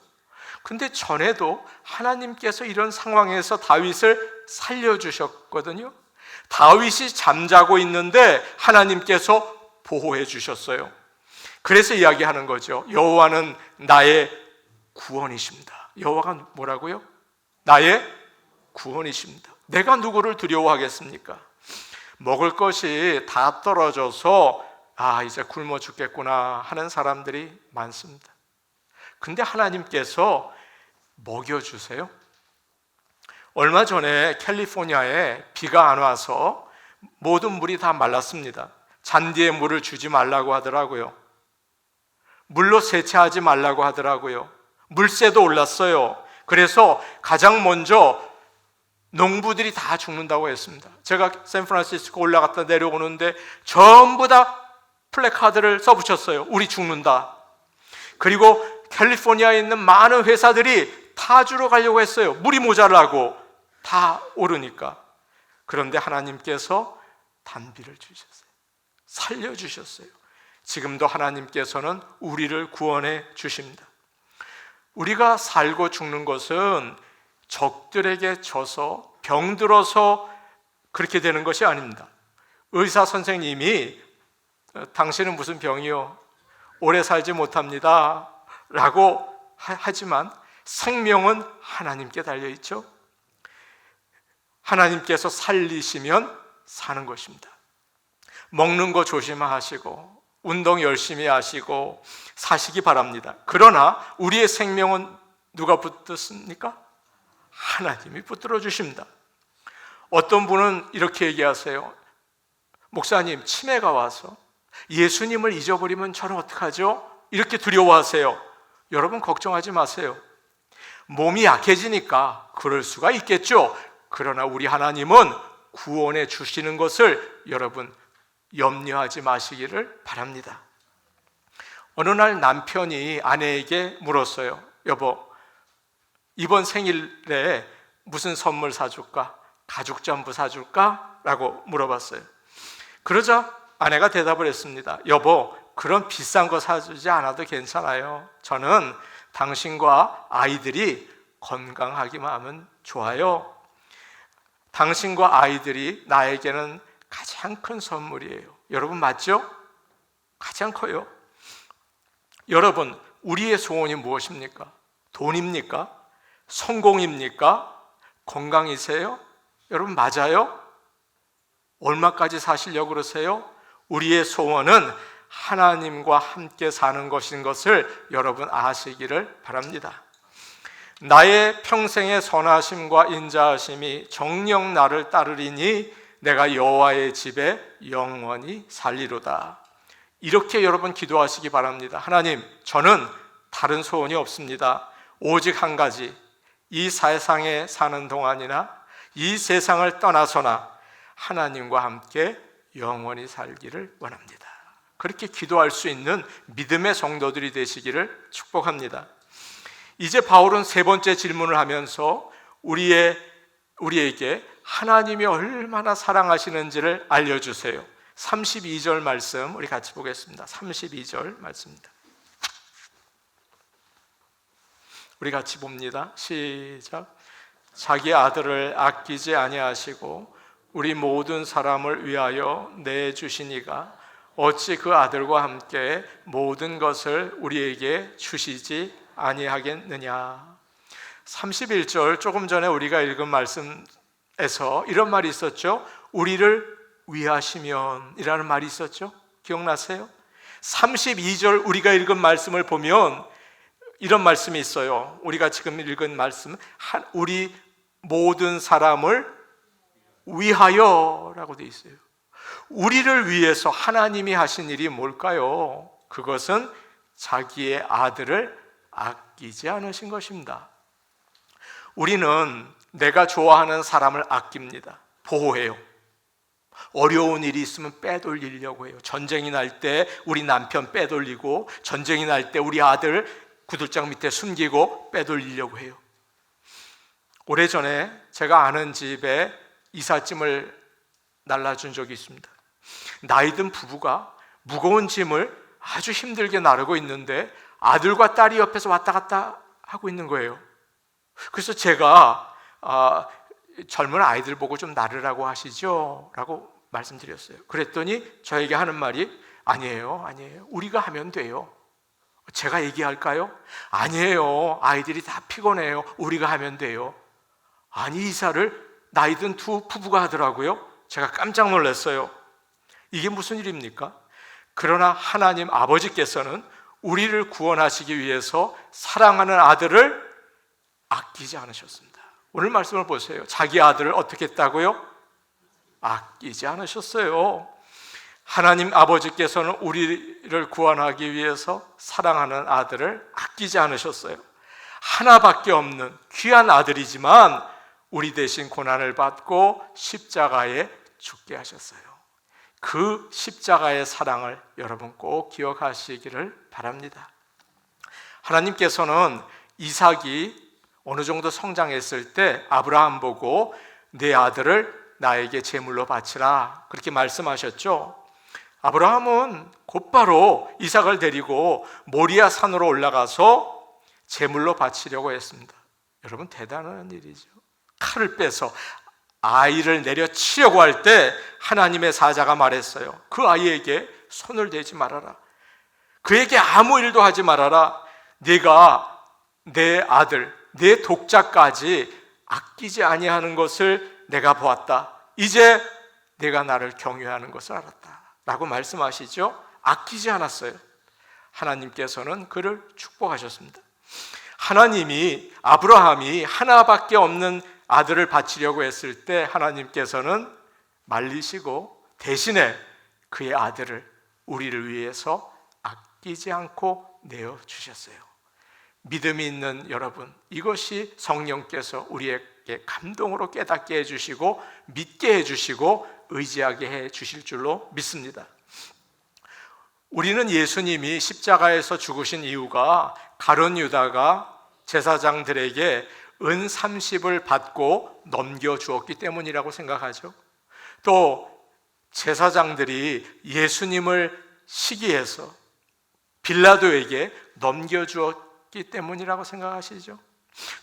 근데 전에도 하나님께서 이런 상황에서 다윗을 살려주셨거든요. 다윗이 잠자고 있는데 하나님께서 보호해 주셨어요. 그래서 이야기하는 거죠. 여호와는 나의 구원이십니다. 여호와가 뭐라고요? 나의 구원이십니다. 내가 누구를 두려워하겠습니까? 먹을 것이 다 떨어져서 이제 굶어 죽겠구나 하는 사람들이 많습니다. 근데 하나님께서 먹여주세요. 얼마 전에 캘리포니아에 비가 안 와서 모든 물이 다 말랐습니다. 잔디에 물을 주지 말라고 하더라고요. 물로 세차하지 말라고 하더라고요. 물세도 올랐어요. 그래서 가장 먼저 농부들이 다 죽는다고 했습니다. 제가 샌프란시스코 올라갔다 내려오는데 전부 다 플래카드를 써붙였어요. 우리 죽는다. 그리고 캘리포니아에 있는 많은 회사들이 타주로 가려고 했어요. 물이 모자라고 다 오르니까. 그런데 하나님께서 단비를 주셨어요. 살려주셨어요. 지금도 하나님께서는 우리를 구원해 주십니다. 우리가 살고 죽는 것은 적들에게 져서 병들어서 그렇게 되는 것이 아닙니다. 의사 선생님이 당신은 무슨 병이요? 오래 살지 못합니다 라고 하지만 생명은 하나님께 달려있죠. 하나님께서 살리시면 사는 것입니다. 먹는 거 조심하시고 운동 열심히 하시고 사시기 바랍니다. 그러나 우리의 생명은 누가 붙들습니까? 하나님이 붙들어 주십니다. 어떤 분은 이렇게 얘기하세요. 목사님, 치매가 와서 예수님을 잊어버리면 저는 어떡하죠? 이렇게 두려워하세요. 여러분 걱정하지 마세요. 몸이 약해지니까 그럴 수가 있겠죠. 그러나 우리 하나님은 구원해 주시는 것을 여러분 염려하지 마시기를 바랍니다. 어느 날 남편이 아내에게 물었어요. 여보, 이번 생일에 무슨 선물 사줄까? 가죽 잠부 사줄까? 라고 물어봤어요. 그러자 아내가 대답을 했습니다. 여보, 그런 비싼 거 사주지 않아도 괜찮아요. 저는 당신과 아이들이 건강하기만 하면 좋아요. 당신과 아이들이 나에게는 가장 큰 선물이에요. 여러분 맞죠? 가장 커요. 여러분, 우리의 소원이 무엇입니까? 돈입니까? 성공입니까? 건강이세요? 여러분 맞아요? 얼마까지 사시려고 그러세요? 우리의 소원은 하나님과 함께 사는 것인 것을 여러분 아시기를 바랍니다. 나의 평생의 선하심과 인자하심이 정녕 나를 따르리니 내가 여호와의 집에 영원히 살리로다. 이렇게 여러분 기도하시기 바랍니다. 하나님, 저는 다른 소원이 없습니다. 오직 한 가지, 이 세상에 사는 동안이나 이 세상을 떠나서나 하나님과 함께 영원히 살기를 원합니다. 그렇게 기도할 수 있는 믿음의 성도들이 되시기를 축복합니다. 이제 바울은 세 번째 질문을 하면서 우리에게 하나님이 얼마나 사랑하시는지를 알려주세요. 32절 말씀 우리 같이 보겠습니다. 32절 말씀입니다. 우리 같이 봅니다. 시작. 자기 아들을 아끼지 아니하시고 우리 모든 사람을 위하여 내주시니가 어찌 그 아들과 함께 모든 것을 우리에게 주시지 아니하겠느냐. 31절 조금 전에 우리가 읽은 말씀에서 이런 말이 있었죠. 우리를 위하시면 이라는 말이 있었죠. 기억나세요? 32절 우리가 읽은 말씀을 보면 이런 말씀이 있어요. 우리가 지금 읽은 말씀, 우리 모든 사람을 위하여 라고 되어 있어요. 우리를 위해서 하나님이 하신 일이 뭘까요? 그것은 자기의 아들을 아끼지 않으신 것입니다. 우리는 내가 좋아하는 사람을 아낍니다. 보호해요. 어려운 일이 있으면 빼돌리려고 해요. 전쟁이 날 때 우리 남편 빼돌리고, 전쟁이 날 때 우리 아들 구들장 밑에 숨기고 빼돌리려고 해요. 오래전에 제가 아는 집에 이삿짐을 날라준 적이 있습니다. 나이든 부부가 무거운 짐을 아주 힘들게 나르고 있는데 아들과 딸이 옆에서 왔다 갔다 하고 있는 거예요. 그래서 제가 젊은 아이들 보고 좀 나르라고 하시죠? 라고 말씀드렸어요. 그랬더니 저에게 하는 말이 아니에요. 우리가 하면 돼요. 제가 얘기할까요? 아니에요. 아이들이 다 피곤해요. 우리가 하면 돼요. 아니, 이사를 나이든 두 부부가 하더라고요. 제가 깜짝 놀랐어요. 이게 무슨 일입니까? 그러나 하나님 아버지께서는 우리를 구원하시기 위해서 사랑하는 아들을 아끼지 않으셨습니다. 오늘 말씀을 보세요. 자기 아들을 어떻게 했다고요? 아끼지 않으셨어요. 하나님 아버지께서는 우리를 구원하기 위해서 사랑하는 아들을 아끼지 않으셨어요. 하나밖에 없는 귀한 아들이지만 우리 대신 고난을 받고 십자가에 죽게 하셨어요. 그 십자가의 사랑을 여러분 꼭 기억하시기를 바랍니다. 하나님께서는 이삭이 어느 정도 성장했을 때 아브라함 보고 내 아들을 나에게 제물로 바치라 그렇게 말씀하셨죠. 아브라함은 곧바로 이삭을 데리고 모리아 산으로 올라가서 제물로 바치려고 했습니다. 여러분 대단한 일이죠. 칼을 빼서 아이를 내려치려고 할 때 하나님의 사자가 말했어요. 그 아이에게 손을 대지 말아라. 그에게 아무 일도 하지 말아라. 네가 내 아들, 내 독자까지 아끼지 아니하는 것을 내가 보았다. 이제 내가 나를 경외하는 것을 알았다 라고 말씀하시죠. 아끼지 않았어요. 하나님께서는 그를 축복하셨습니다. 하나님이 아브라함이 하나밖에 없는 아들을 바치려고 했을 때 하나님께서는 말리시고 대신에 그의 아들을 우리를 위해서 아끼지 않고 내어주셨어요. 믿음이 있는 여러분, 이것이 성령께서 우리에게 감동으로 깨닫게 해주시고 믿게 해주시고 의지하게 해주실 줄로 믿습니다. 우리는 예수님이 십자가에서 죽으신 이유가 가룟 유다가 제사장들에게 은 30을 받고 넘겨주었기 때문이라고 생각하죠. 또 제사장들이 예수님을 시기해서 빌라도에게 넘겨주었기 때문이라고 생각하시죠.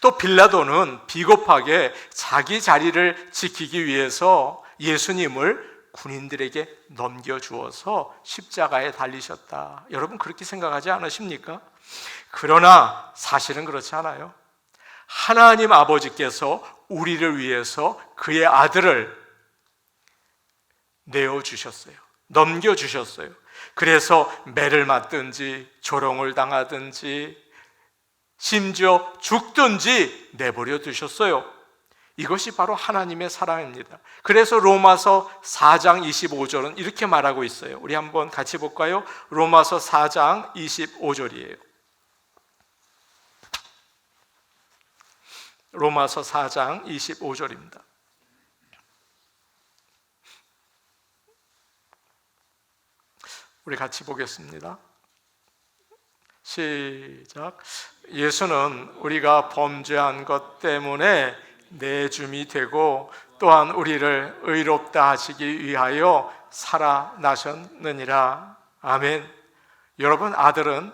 또 빌라도는 비겁하게 자기 자리를 지키기 위해서 예수님을 군인들에게 넘겨주어서 십자가에 달리셨다. 여러분 그렇게 생각하지 않으십니까? 그러나 사실은 그렇지 않아요. 하나님 아버지께서 우리를 위해서 그의 아들을 내어주셨어요. 넘겨주셨어요. 그래서 매를 맞든지 조롱을 당하든지 심지어 죽든지 내버려 두셨어요. 이것이 바로 하나님의 사랑입니다. 그래서 로마서 4장 25절은 이렇게 말하고 있어요. 우리 한번 같이 볼까요? 로마서 4장 25절이에요. 로마서 4장 25절입니다. 우리 같이 보겠습니다. 시작. 예수는 우리가 범죄한 것 때문에 내줌이 되고 또한 우리를 의롭다 하시기 위하여 살아나셨느니라. 아멘. 여러분 아들은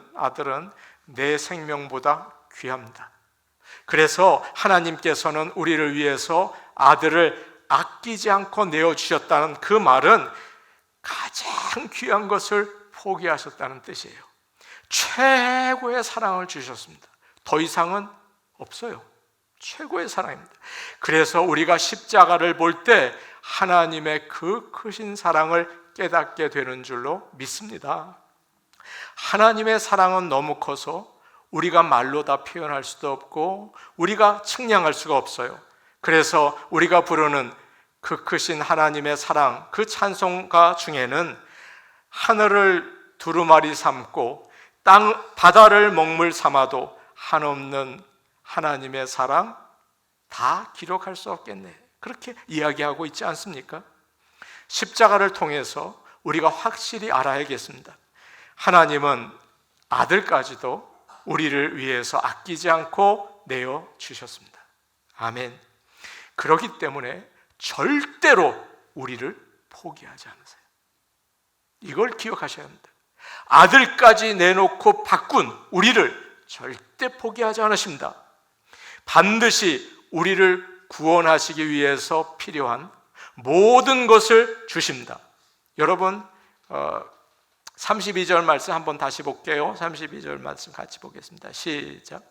내 생명보다 귀합니다. 그래서 하나님께서는 우리를 위해서 아들을 아끼지 않고 내어주셨다는 그 말은 가장 귀한 것을 포기하셨다는 뜻이에요. 최고의 사랑을 주셨습니다. 더 이상은 없어요. 최고의 사랑입니다. 그래서 우리가 십자가를 볼 때 하나님의 그 크신 사랑을 깨닫게 되는 줄로 믿습니다. 하나님의 사랑은 너무 커서 우리가 말로 다 표현할 수도 없고 우리가 측량할 수가 없어요. 그래서 우리가 부르는 그 크신 하나님의 사랑, 그 찬송가 중에는 하늘을 두루마리 삼고 바다를 먹물 삼아도 한없는 하나님의 사랑 다 기록할 수 없겠네, 그렇게 이야기하고 있지 않습니까? 십자가를 통해서 우리가 확실히 알아야겠습니다. 하나님은 아들까지도 우리를 위해서 아끼지 않고 내어주셨습니다. 아멘. 그렇기 때문에 절대로 우리를 포기하지 않으세요. 이걸 기억하셔야 합니다. 아들까지 내놓고 바꾼 우리를 절대 포기하지 않으십니다. 반드시 우리를 구원하시기 위해서 필요한 모든 것을 주십니다. 여러분 32절 말씀 한번 다시 볼게요. 32절 말씀 같이 보겠습니다. 시작.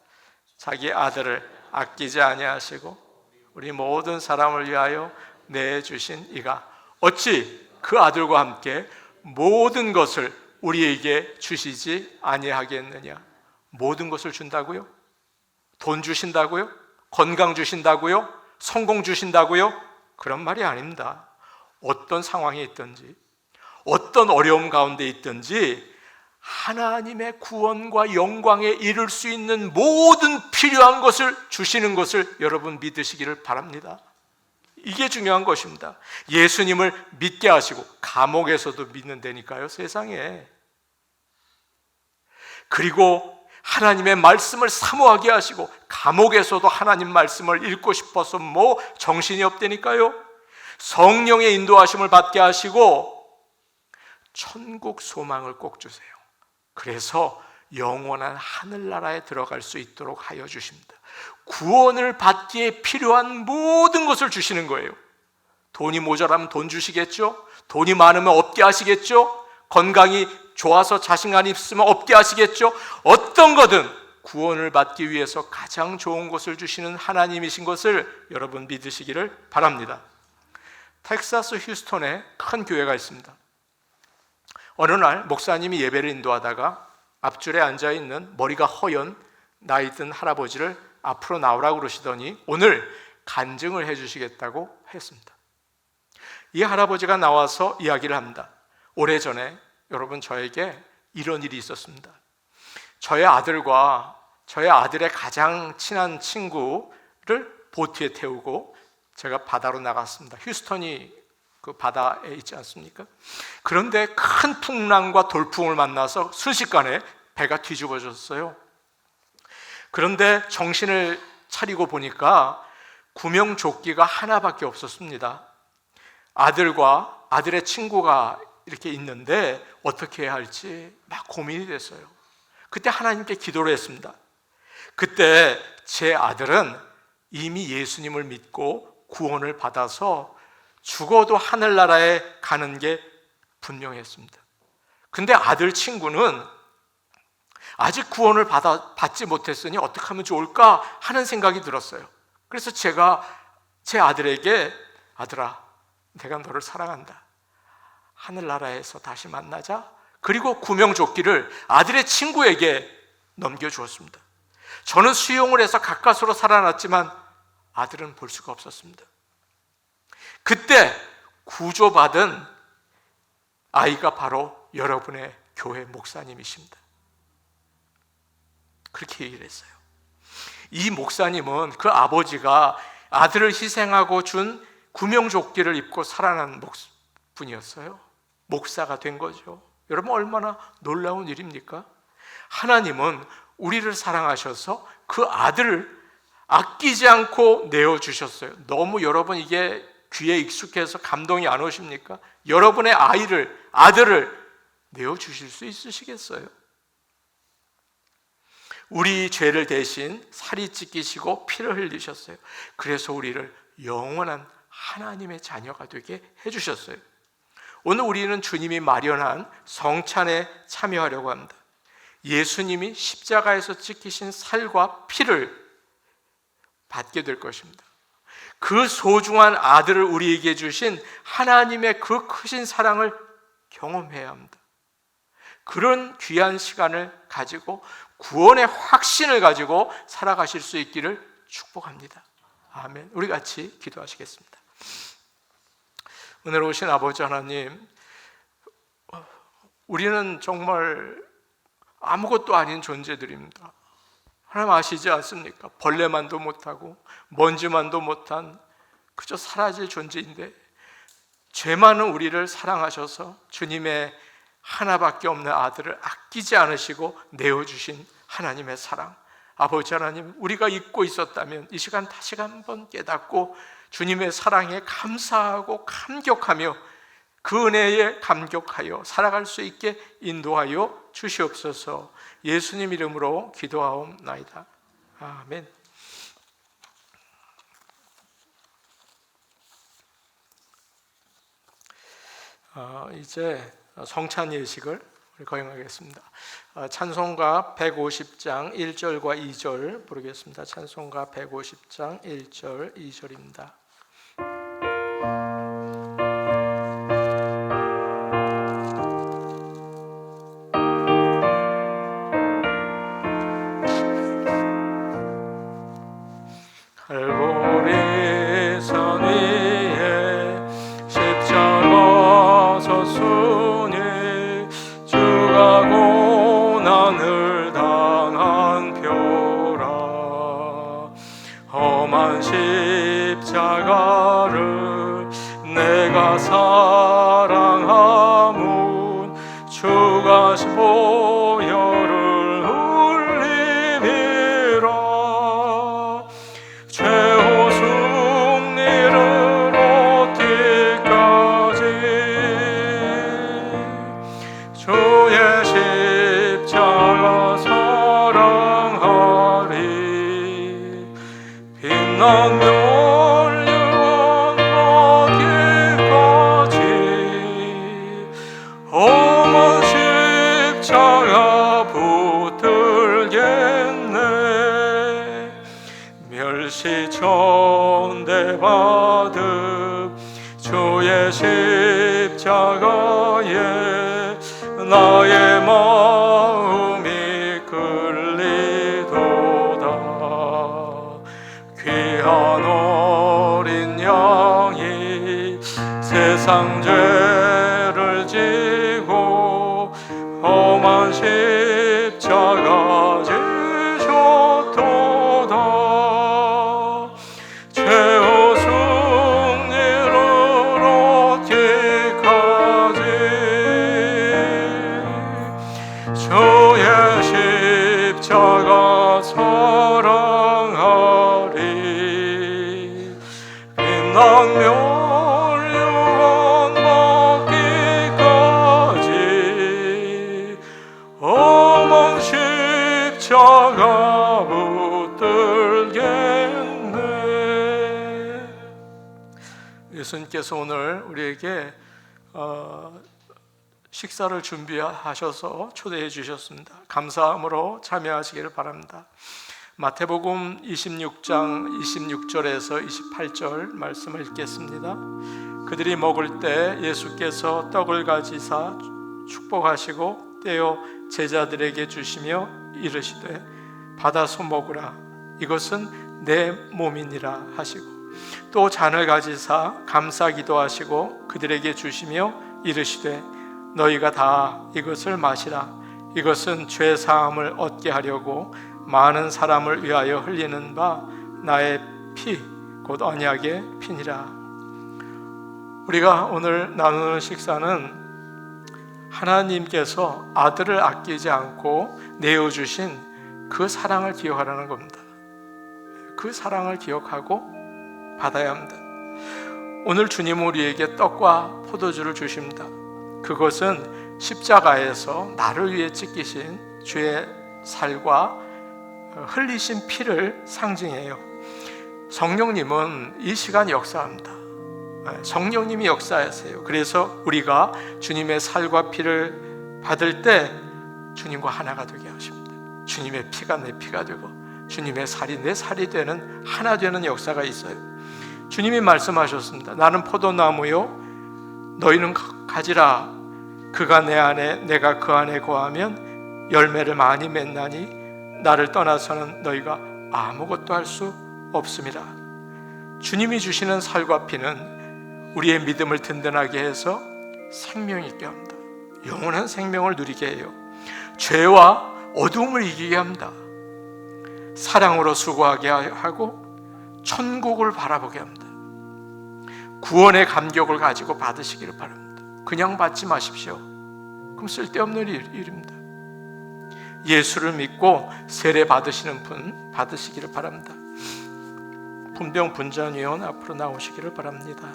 자기 아들을 아끼지 아니하시고 우리 모든 사람을 위하여 내주신 이가 어찌 그 아들과 함께 모든 것을 우리에게 주시지 아니하겠느냐. 모든 것을 준다고요? 돈 주신다고요? 건강 주신다고요? 성공 주신다고요? 그런 말이 아닙니다. 어떤 상황에 있든지 어떤 어려움 가운데 있든지 하나님의 구원과 영광에 이를 수 있는 모든 필요한 것을 주시는 것을 여러분 믿으시기를 바랍니다. 이게 중요한 것입니다. 예수님을 믿게 하시고, 감옥에서도 믿는다니까요, 세상에. 그리고 하나님의 말씀을 사모하게 하시고, 감옥에서도 하나님 말씀을 읽고 싶어서 뭐 정신이 없다니까요. 성령의 인도하심을 받게 하시고 천국 소망을 꼭 주세요. 그래서 영원한 하늘나라에 들어갈 수 있도록 하여 주십니다. 구원을 받기에 필요한 모든 것을 주시는 거예요. 돈이 모자라면 돈 주시겠죠? 돈이 많으면 없게 하시겠죠? 건강이 좋아서 자신감이 있으면 없게 하시겠죠? 어떤 거든 구원을 받기 위해서 가장 좋은 것을 주시는 하나님이신 것을 여러분 믿으시기를 바랍니다. 텍사스 휴스턴에 큰 교회가 있습니다. 어느 날 목사님이 예배를 인도하다가 앞줄에 앉아있는 머리가 허연 나이 든 할아버지를 앞으로 나오라고 그러시더니 오늘 간증을 해주시겠다고 했습니다. 이 할아버지가 나와서 이야기를 합니다. 오래전에 여러분, 저에게 이런 일이 있었습니다. 저의 아들과 저의 아들의 가장 친한 친구를 보트에 태우고 제가 바다로 나갔습니다. 휴스턴이 그 바다에 있지 않습니까? 그런데 큰 풍랑과 돌풍을 만나서 순식간에 배가 뒤집어졌어요. 그런데 정신을 차리고 보니까 구명조끼가 하나밖에 없었습니다. 아들과 아들의 친구가 이렇게 있는데 어떻게 해야 할지 막 고민이 됐어요. 그때 하나님께 기도를 했습니다. 그때 제 아들은 이미 예수님을 믿고 구원을 받아서 죽어도 하늘나라에 가는 게 분명했습니다. 근데 아들 친구는 아직 구원을 받지 못했으니 어떻게 하면 좋을까 하는 생각이 들었어요. 그래서 제가 제 아들에게, 아들아, 내가 너를 사랑한다. 하늘나라에서 다시 만나자. 그리고 구명조끼를 아들의 친구에게 넘겨주었습니다. 저는 수용을 해서 가까스로 살아났지만 아들은 볼 수가 없었습니다. 그때 구조받은 아이가 바로 여러분의 교회 목사님이십니다. 그렇게 얘기를 했어요. 이 목사님은 그 아버지가 아들을 희생하고 준 구명조끼를 입고 살아난 분이었어요. 목사가 된 거죠. 여러분, 얼마나 놀라운 일입니까? 하나님은 우리를 사랑하셔서 그 아들을 아끼지 않고 내어주셨어요. 너무 여러분 이게 귀에 익숙해서 감동이 안 오십니까? 여러분의 아들을 내어주실 수 있으시겠어요? 우리 죄를 대신 살이 찢기시고 피를 흘리셨어요. 그래서 우리를 영원한 하나님의 자녀가 되게 해주셨어요. 오늘 우리는 주님이 마련한 성찬에 참여하려고 합니다. 예수님이 십자가에서 지키신 살과 피를 받게 될 것입니다. 그 소중한 아들을 우리에게 주신 하나님의 그 크신 사랑을 경험해야 합니다. 그런 귀한 시간을 가지고 구원의 확신을 가지고 살아가실 수 있기를 축복합니다. 아멘. 우리 같이 기도하시겠습니다. 오늘 오신 아버지 하나님, 우리는 정말 아무것도 아닌 존재들입니다. 하나님 아시지 않습니까? 벌레만도 못하고 먼지만도 못한 그저 사라질 존재인데 죄 많은 우리를 사랑하셔서 주님의 하나밖에 없는 아들을 아끼지 않으시고 내어주신 하나님의 사랑, 아버지 하나님, 우리가 잊고 있었다면 이 시간 다시 한번 깨닫고 주님의 사랑에 감사하고 감격하며 그 은혜에 감격하여 살아갈 수 있게 인도하여 주시옵소서. 예수님 이름으로 기도하옵나이다. 아멘. 이제 성찬 예식을 거행하겠습니다. 찬송가 150장 1절과 2절 부르겠습니다. 찬송가 150장 1절 2절입니다. 갈보리 산 위에 십자가 서순이 주가 큰 십자가를 내가 사랑하면 주가 보혈을 흘리리라. 최후 승리를 얻기까지 주의 십자가 사랑하리. 빛나며 어머 십자가 붙들겠네. 멸시 천대받음 주의 십자가에 나의 마음이 끌리도다. 귀한 어린 양이 세상 죄를 지고 험한 십자가 지셨도다. 최후 승리를 얻기까지 주의 십자가 사랑하리. 빛나며 십자가 붙들겠네. 예수님께서 오늘 우리에게 식사를 준비하셔서 초대해 주셨습니다. 감사함으로 참여하시기를 바랍니다. 마태복음 26장 26절에서 28절 말씀을 읽겠습니다. 그들이 먹을 때 예수께서 떡을 가지사 축복하시고 떼어 제자들에게 주시며 이르시되 받아서 먹으라. 이것은 내 몸이니라 하시고 또 잔을 가지사 감사 기도하시고 그들에게 주시며 이르시되 너희가 다 이것을 마시라. 이것은 죄 사함을 얻게 하려고 많은 사람을 위하여 흘리는 바 나의 피 곧 언약의 피니라. 우리가 오늘 나누는 식사는 하나님께서 아들을 아끼지 않고 내어주신 그 사랑을 기억하라는 겁니다. 그 사랑을 기억하고 받아야 합니다. 오늘 주님은 우리에게 떡과 포도주를 주십니다. 그것은 십자가에서 나를 위해 찢기신 주의 살과 흘리신 피를 상징해요. 성령님은 이 시간 역사합니다. 성령님이 역사하세요. 그래서 우리가 주님의 살과 피를 받을 때 주님과 하나가 되게 하십니다. 주님의 피가 내 피가 되고 주님의 살이 내 살이 되는 하나 되는 역사가 있어요. 주님이 말씀하셨습니다. 나는 포도나무요 너희는 가지라. 그가 내 안에 내가 그 안에 거하면 열매를 많이 맺나니 나를 떠나서는 너희가 아무것도 할 수 없음이라. 주님이 주시는 살과 피는 우리의 믿음을 든든하게 해서 생명 있게 합니다. 영원한 생명을 누리게 해요. 죄와 어두움을 이기게 합니다. 사랑으로 수고하게 하고 천국을 바라보게 합니다. 구원의 감격을 가지고 받으시기를 바랍니다. 그냥 받지 마십시오. 그럼 쓸데없는 일입니다. 예수를 믿고 세례 받으시는 분 받으시기를 바랍니다. 분병분전위원 앞으로 나오시기를 바랍니다.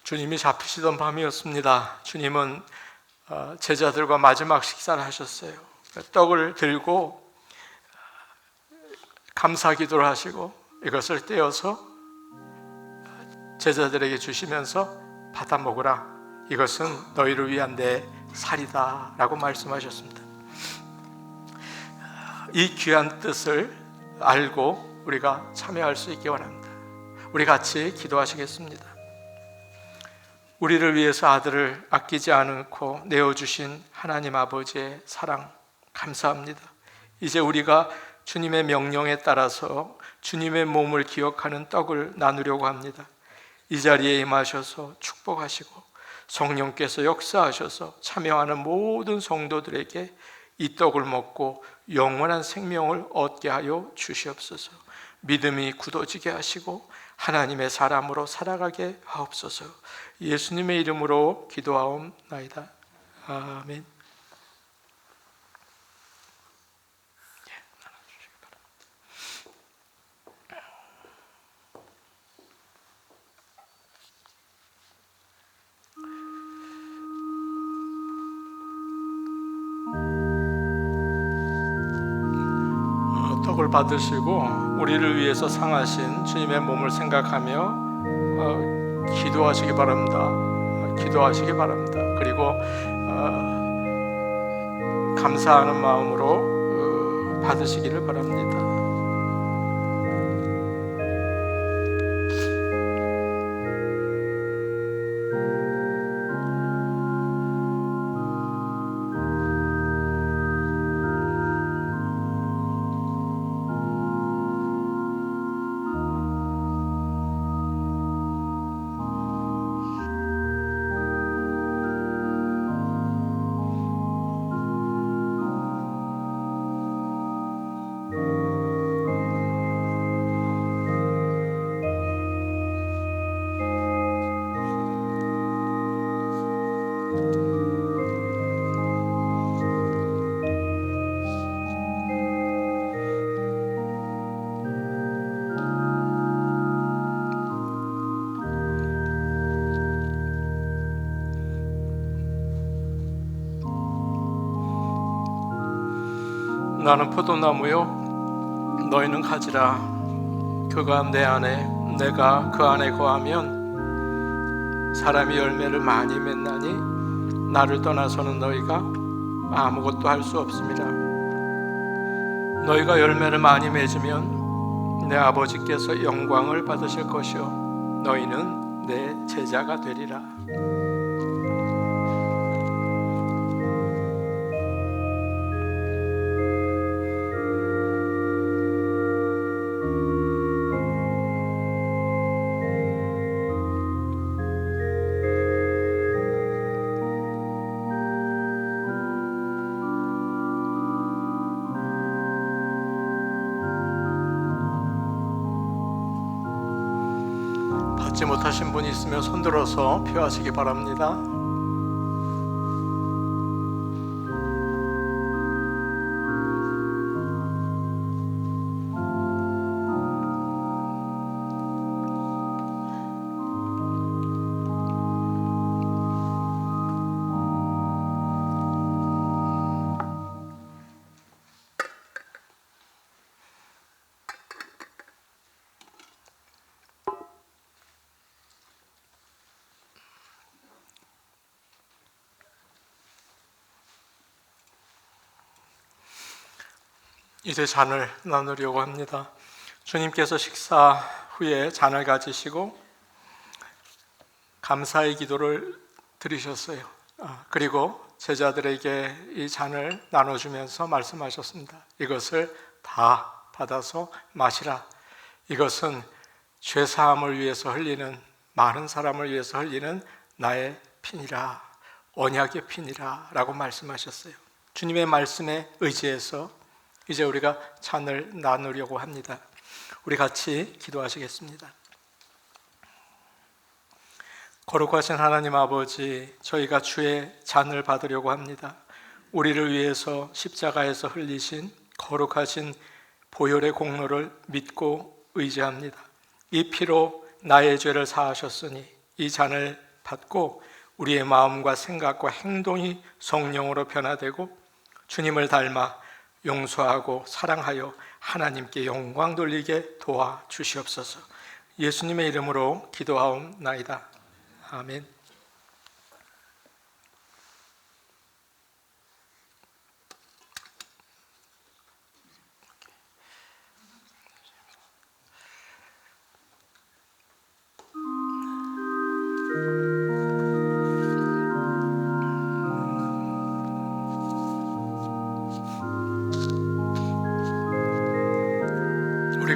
주님이 잡히시던 밤이었습니다. 주님은 제자들과 마지막 식사를 하셨어요. 떡을 들고 감사 기도를 하시고 이것을 떼어서 제자들에게 주시면서 받아 먹으라. 이것은 너희를 위한 내 살이다 라고 말씀하셨습니다. 이 귀한 뜻을 알고 우리가 참여할 수 있기 원합니다. 우리 같이 기도하시겠습니다. 우리를 위해서 아들을 아끼지 않고 내어주신 하나님 아버지의 사랑 감사합니다. 이제 우리가 주님의 명령에 따라서 주님의 몸을 기억하는 떡을 나누려고 합니다. 이 자리에 임하셔서 축복하시고 성령께서 역사하셔서 참여하는 모든 성도들에게 이 떡을 먹고 영원한 생명을 얻게 하여 주시옵소서. 믿음이 굳어지게 하시고 하나님의 사람으로 살아가게 하옵소서. 예수님의 이름으로 기도하옵나이다. 아멘. 떡을 받으시고 우리를 위해서 상하신 주님의 몸을 생각하며 기도하시기 바랍니다. 기도하시기 바랍니다. 그리고 감사하는 마음으로 받으시기를 바랍니다. 나는 포도나무요 너희는 가지라. 그가 내 안에 내가 그 안에 거하면 사람이 열매를 많이 맺나니 나를 떠나서는 너희가 아무것도 할 수 없습니다. 너희가 열매를 많이 맺으면 내 아버지께서 영광을 받으실 것이요 너희는 내 제자가 되리라. 받지 못하신 분이 있으면 손들어서 표하시기 바랍니다. 이제 잔을 나누려고 합니다. 주님께서 식사 후에 잔을 가지시고 감사의 기도를 드리셨어요. 그리고 제자들에게 이 잔을 나눠주면서 말씀하셨습니다. 이것을 다 받아서 마시라. 이것은 죄사함을 위해서 흘리는, 많은 사람을 위해서 흘리는 나의 피니라, 언약의 피니라 라고 말씀하셨어요. 주님의 말씀에 의지해서 이제 우리가 잔을 나누려고 합니다. 우리 같이 기도하시겠습니다. 거룩하신 하나님 아버지, 저희가 주의 잔을 받으려고 합니다. 우리를 위해서 십자가에서 흘리신 거룩하신 보혈의 공로를 믿고 의지합니다. 이 피로 나의 죄를 사하셨으니 이 잔을 받고 우리의 마음과 생각과 행동이 성령으로 변화되고 주님을 닮아 용서하고 사랑하여 하나님께 영광 돌리게 도와주시옵소서. 예수님의 이름으로 기도하옵나이다. 아멘.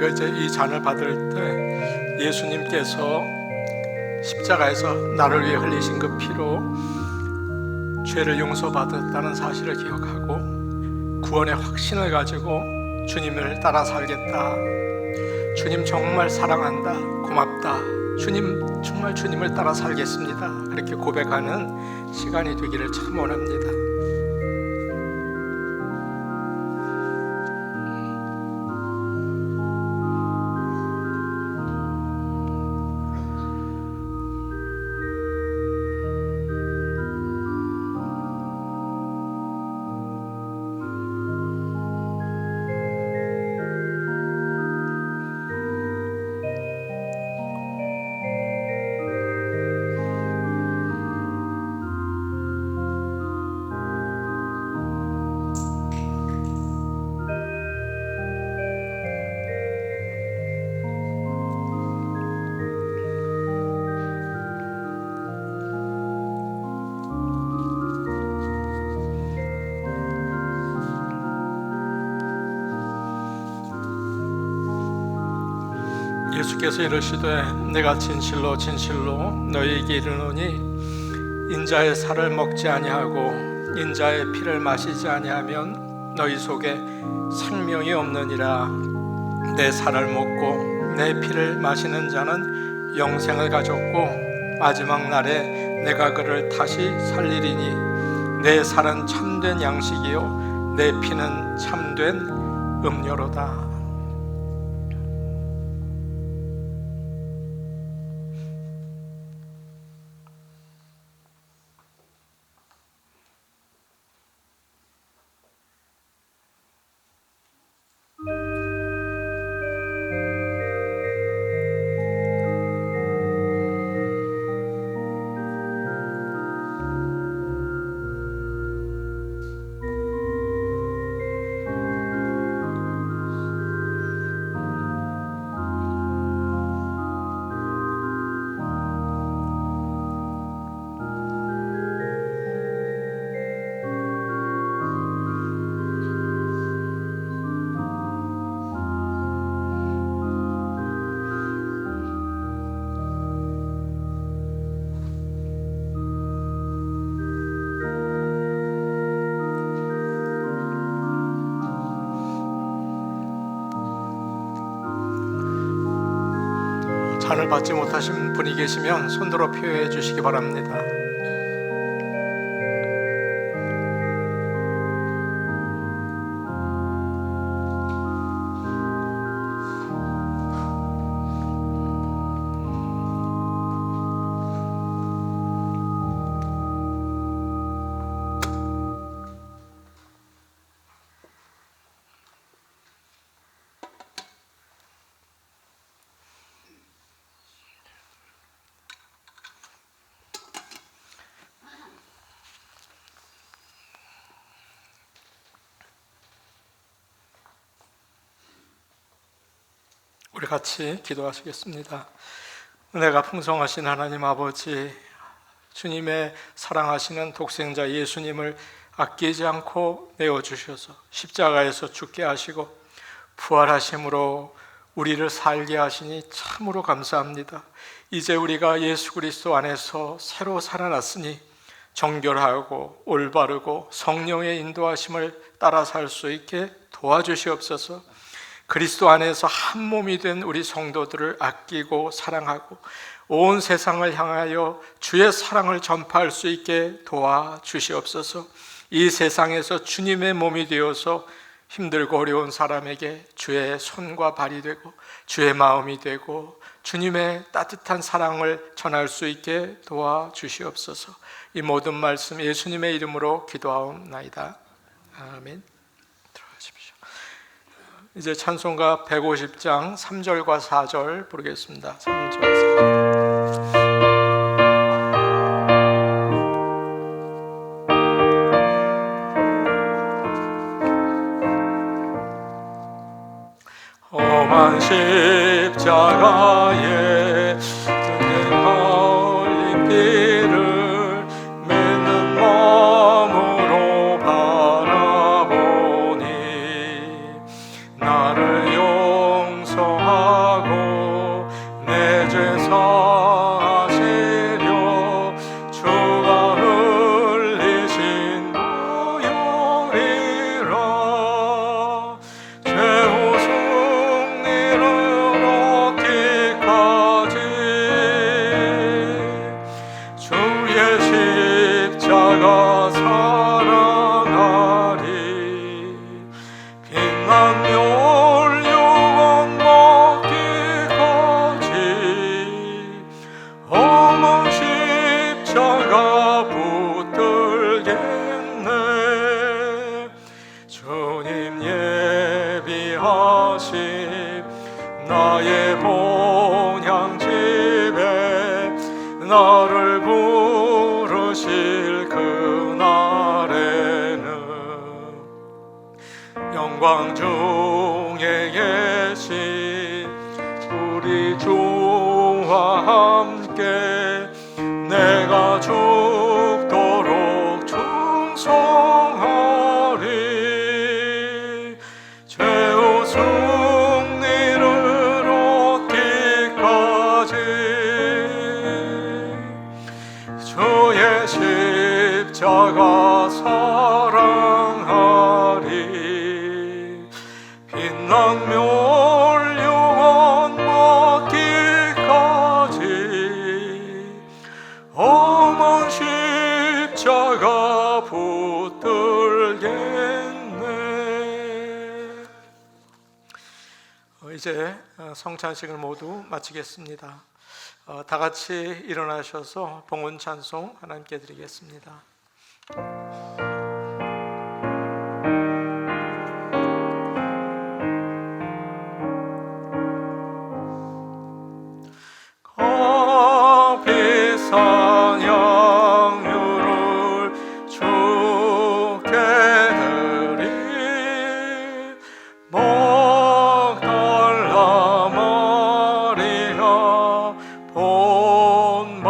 우리가 이제 이 잔을 받을 때 예수님께서 십자가에서 나를 위해 흘리신 그 피로 죄를 용서받았다는 사실을 기억하고 구원의 확신을 가지고 주님을 따라 살겠다, 주님 정말 사랑한다, 고맙다, 주님 정말 주님을 따라 살겠습니다, 그렇게 고백하는 시간이 되기를 참 원합니다. 예수께서 이르시되 내가 진실로 진실로 너희에게 이르노니 인자의 살을 먹지 아니하고 인자의 피를 마시지 아니하면 너희 속에 생명이 없느니라. 내 살을 먹고 내 피를 마시는 자는 영생을 가졌고 마지막 날에 내가 그를 다시 살리리니 내 살은 참된 양식이요 내 피는 참된 음료로다. 잔을 받지 못하신 분이 계시면 손들어 표해 주시기 바랍니다. 우리 같이 기도하시겠습니다. 은혜가 풍성하신 하나님 아버지, 주님의 사랑하시는 독생자 예수님을 아끼지 않고 내어주셔서 십자가에서 죽게 하시고 부활하심으로 우리를 살게 하시니 참으로 감사합니다. 이제 우리가 예수 그리스도 안에서 새로 살아났으니 정결하고 올바르고 성령의 인도하심을 따라 살 수 있게 도와주시옵소서. 그리스도 안에서 한 몸이 된 우리 성도들을 아끼고 사랑하고 온 세상을 향하여 주의 사랑을 전파할 수 있게 도와주시옵소서. 이 세상에서 주님의 몸이 되어서 힘들고 어려운 사람에게 주의 손과 발이 되고 주의 마음이 되고 주님의 따뜻한 사랑을 전할 수 있게 도와주시옵소서. 이 모든 말씀 예수님의 이름으로 기도하옵나이다. 아멘. 들어가십시오. 이제 찬송가 150장 3절과 4절 부르겠습니다. 3절 4절. 험한 십자가에 든든 갈림길을 믿는 마음으로 바라보니 나를 용서 그날에는 영광 중에 계신 우리 주와 함께 내가 죽도록 충성하리. 최후 승리를 얻기까지 주의 십자가 사랑하리. 빛난 멸 영원 받기까지 엄한 십자가 붙들겠네. 이제 성찬식을 모두 마치겠습니다. 다 같이 일어나셔서 봉헌 찬송 하나님께 드리겠습니다. 비싼 양유를 주께 드리 먹달라 마리아 본받아서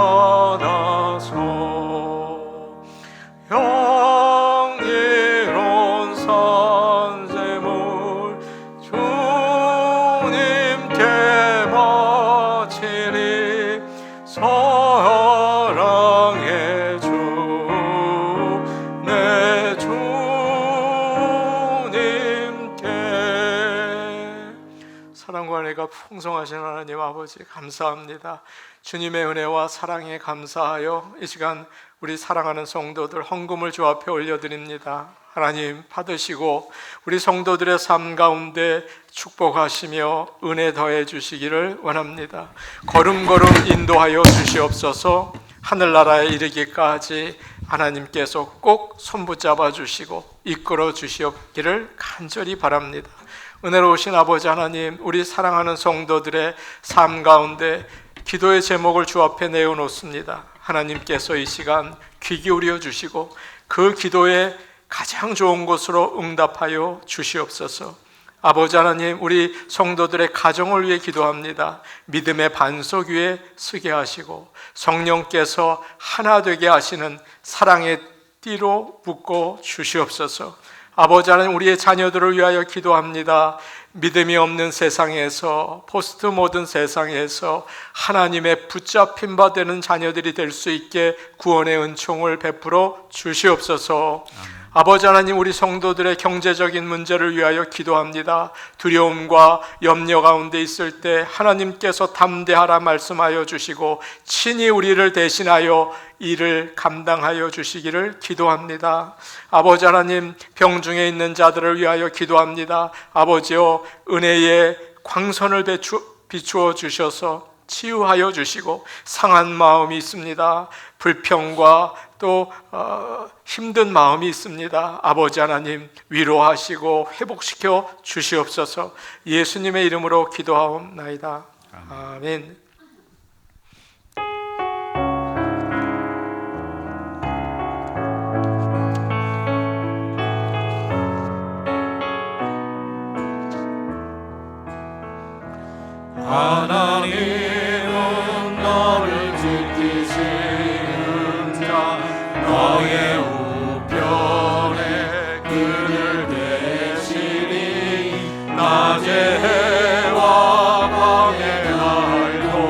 영예로운 산재물 주님께 바치리. 사랑의 주 내 주님께. 사랑과 은혜가 풍성하신 하나님 아버지 감사합니다. 주님의 은혜와 사랑에 감사하여 이 시간 우리 사랑하는 성도들 헌금을 주 앞에 올려드립니다. 하나님 받으시고 우리 성도들의 삶 가운데 축복하시며 은혜 더해 주시기를 원합니다. 걸음걸음 인도하여 주시옵소서. 하늘나라에 이르기까지 하나님께서 꼭 손붙잡아 주시고 이끌어 주시옵기를 간절히 바랍니다. 은혜로우신 아버지 하나님, 우리 사랑하는 성도들의 삶 가운데 기도의 제목을 주 앞에 내어놓습니다. 하나님께서 이 시간 귀 기울여 주시고 그 기도에 가장 좋은 곳으로 응답하여 주시옵소서. 아버지 하나님, 우리 성도들의 가정을 위해 기도합니다. 믿음의 반석 위에 서게 하시고 성령께서 하나 되게 하시는 사랑의 띠로 묶어 주시옵소서. 아버지 하나님, 우리의 자녀들을 위하여 기도합니다. 믿음이 없는 세상에서, 포스트 모던 세상에서 하나님의 붙잡힌 바 되는 자녀들이 될 수 있게 구원의 은총을 베풀어 주시옵소서. 아버지 하나님, 우리 성도들의 경제적인 문제를 위하여 기도합니다. 두려움과 염려 가운데 있을 때 하나님께서 담대하라 말씀하여 주시고 친히 우리를 대신하여 이를 감당하여 주시기를 기도합니다. 아버지 하나님, 병중에 있는 자들을 위하여 기도합니다. 아버지여, 은혜의 광선을 비추어 주셔서 치유하여 주시고, 상한 마음이 있습니다. 불평과 또 힘든 마음이 있습니다. 아버지 하나님, 위로하시고 회복시켜 주시옵소서. 예수님의 이름으로 기도하옵나이다. 아멘. 하나님은 너를 지키시는 자, 너의 우편에 그를 대시니 낮에 해와 밤에 날도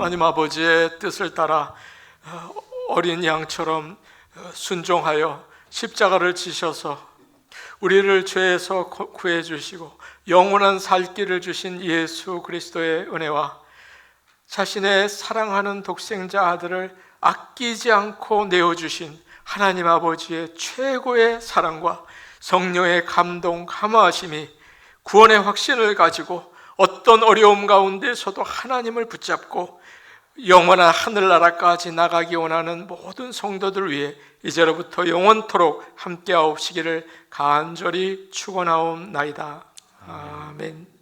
하나님 아버지의 뜻을 따라 어린 양처럼 순종하여 십자가를 지셔서 우리를 죄에서 구해 주시고 영원한 살 길을 주신 예수 그리스도의 은혜와 자신의 사랑하는 독생자 아들을 아끼지 않고 내어주신 하나님 아버지의 최고의 사랑과 성령의 감동, 감화하심이 구원의 확신을 가지고 어떤 어려움 가운데서도 하나님을 붙잡고 영원한 하늘나라까지 나가기 원하는 모든 성도들 위해 이제로부터 영원토록 함께하옵시기를 간절히 축원하옵나이다. 아멘.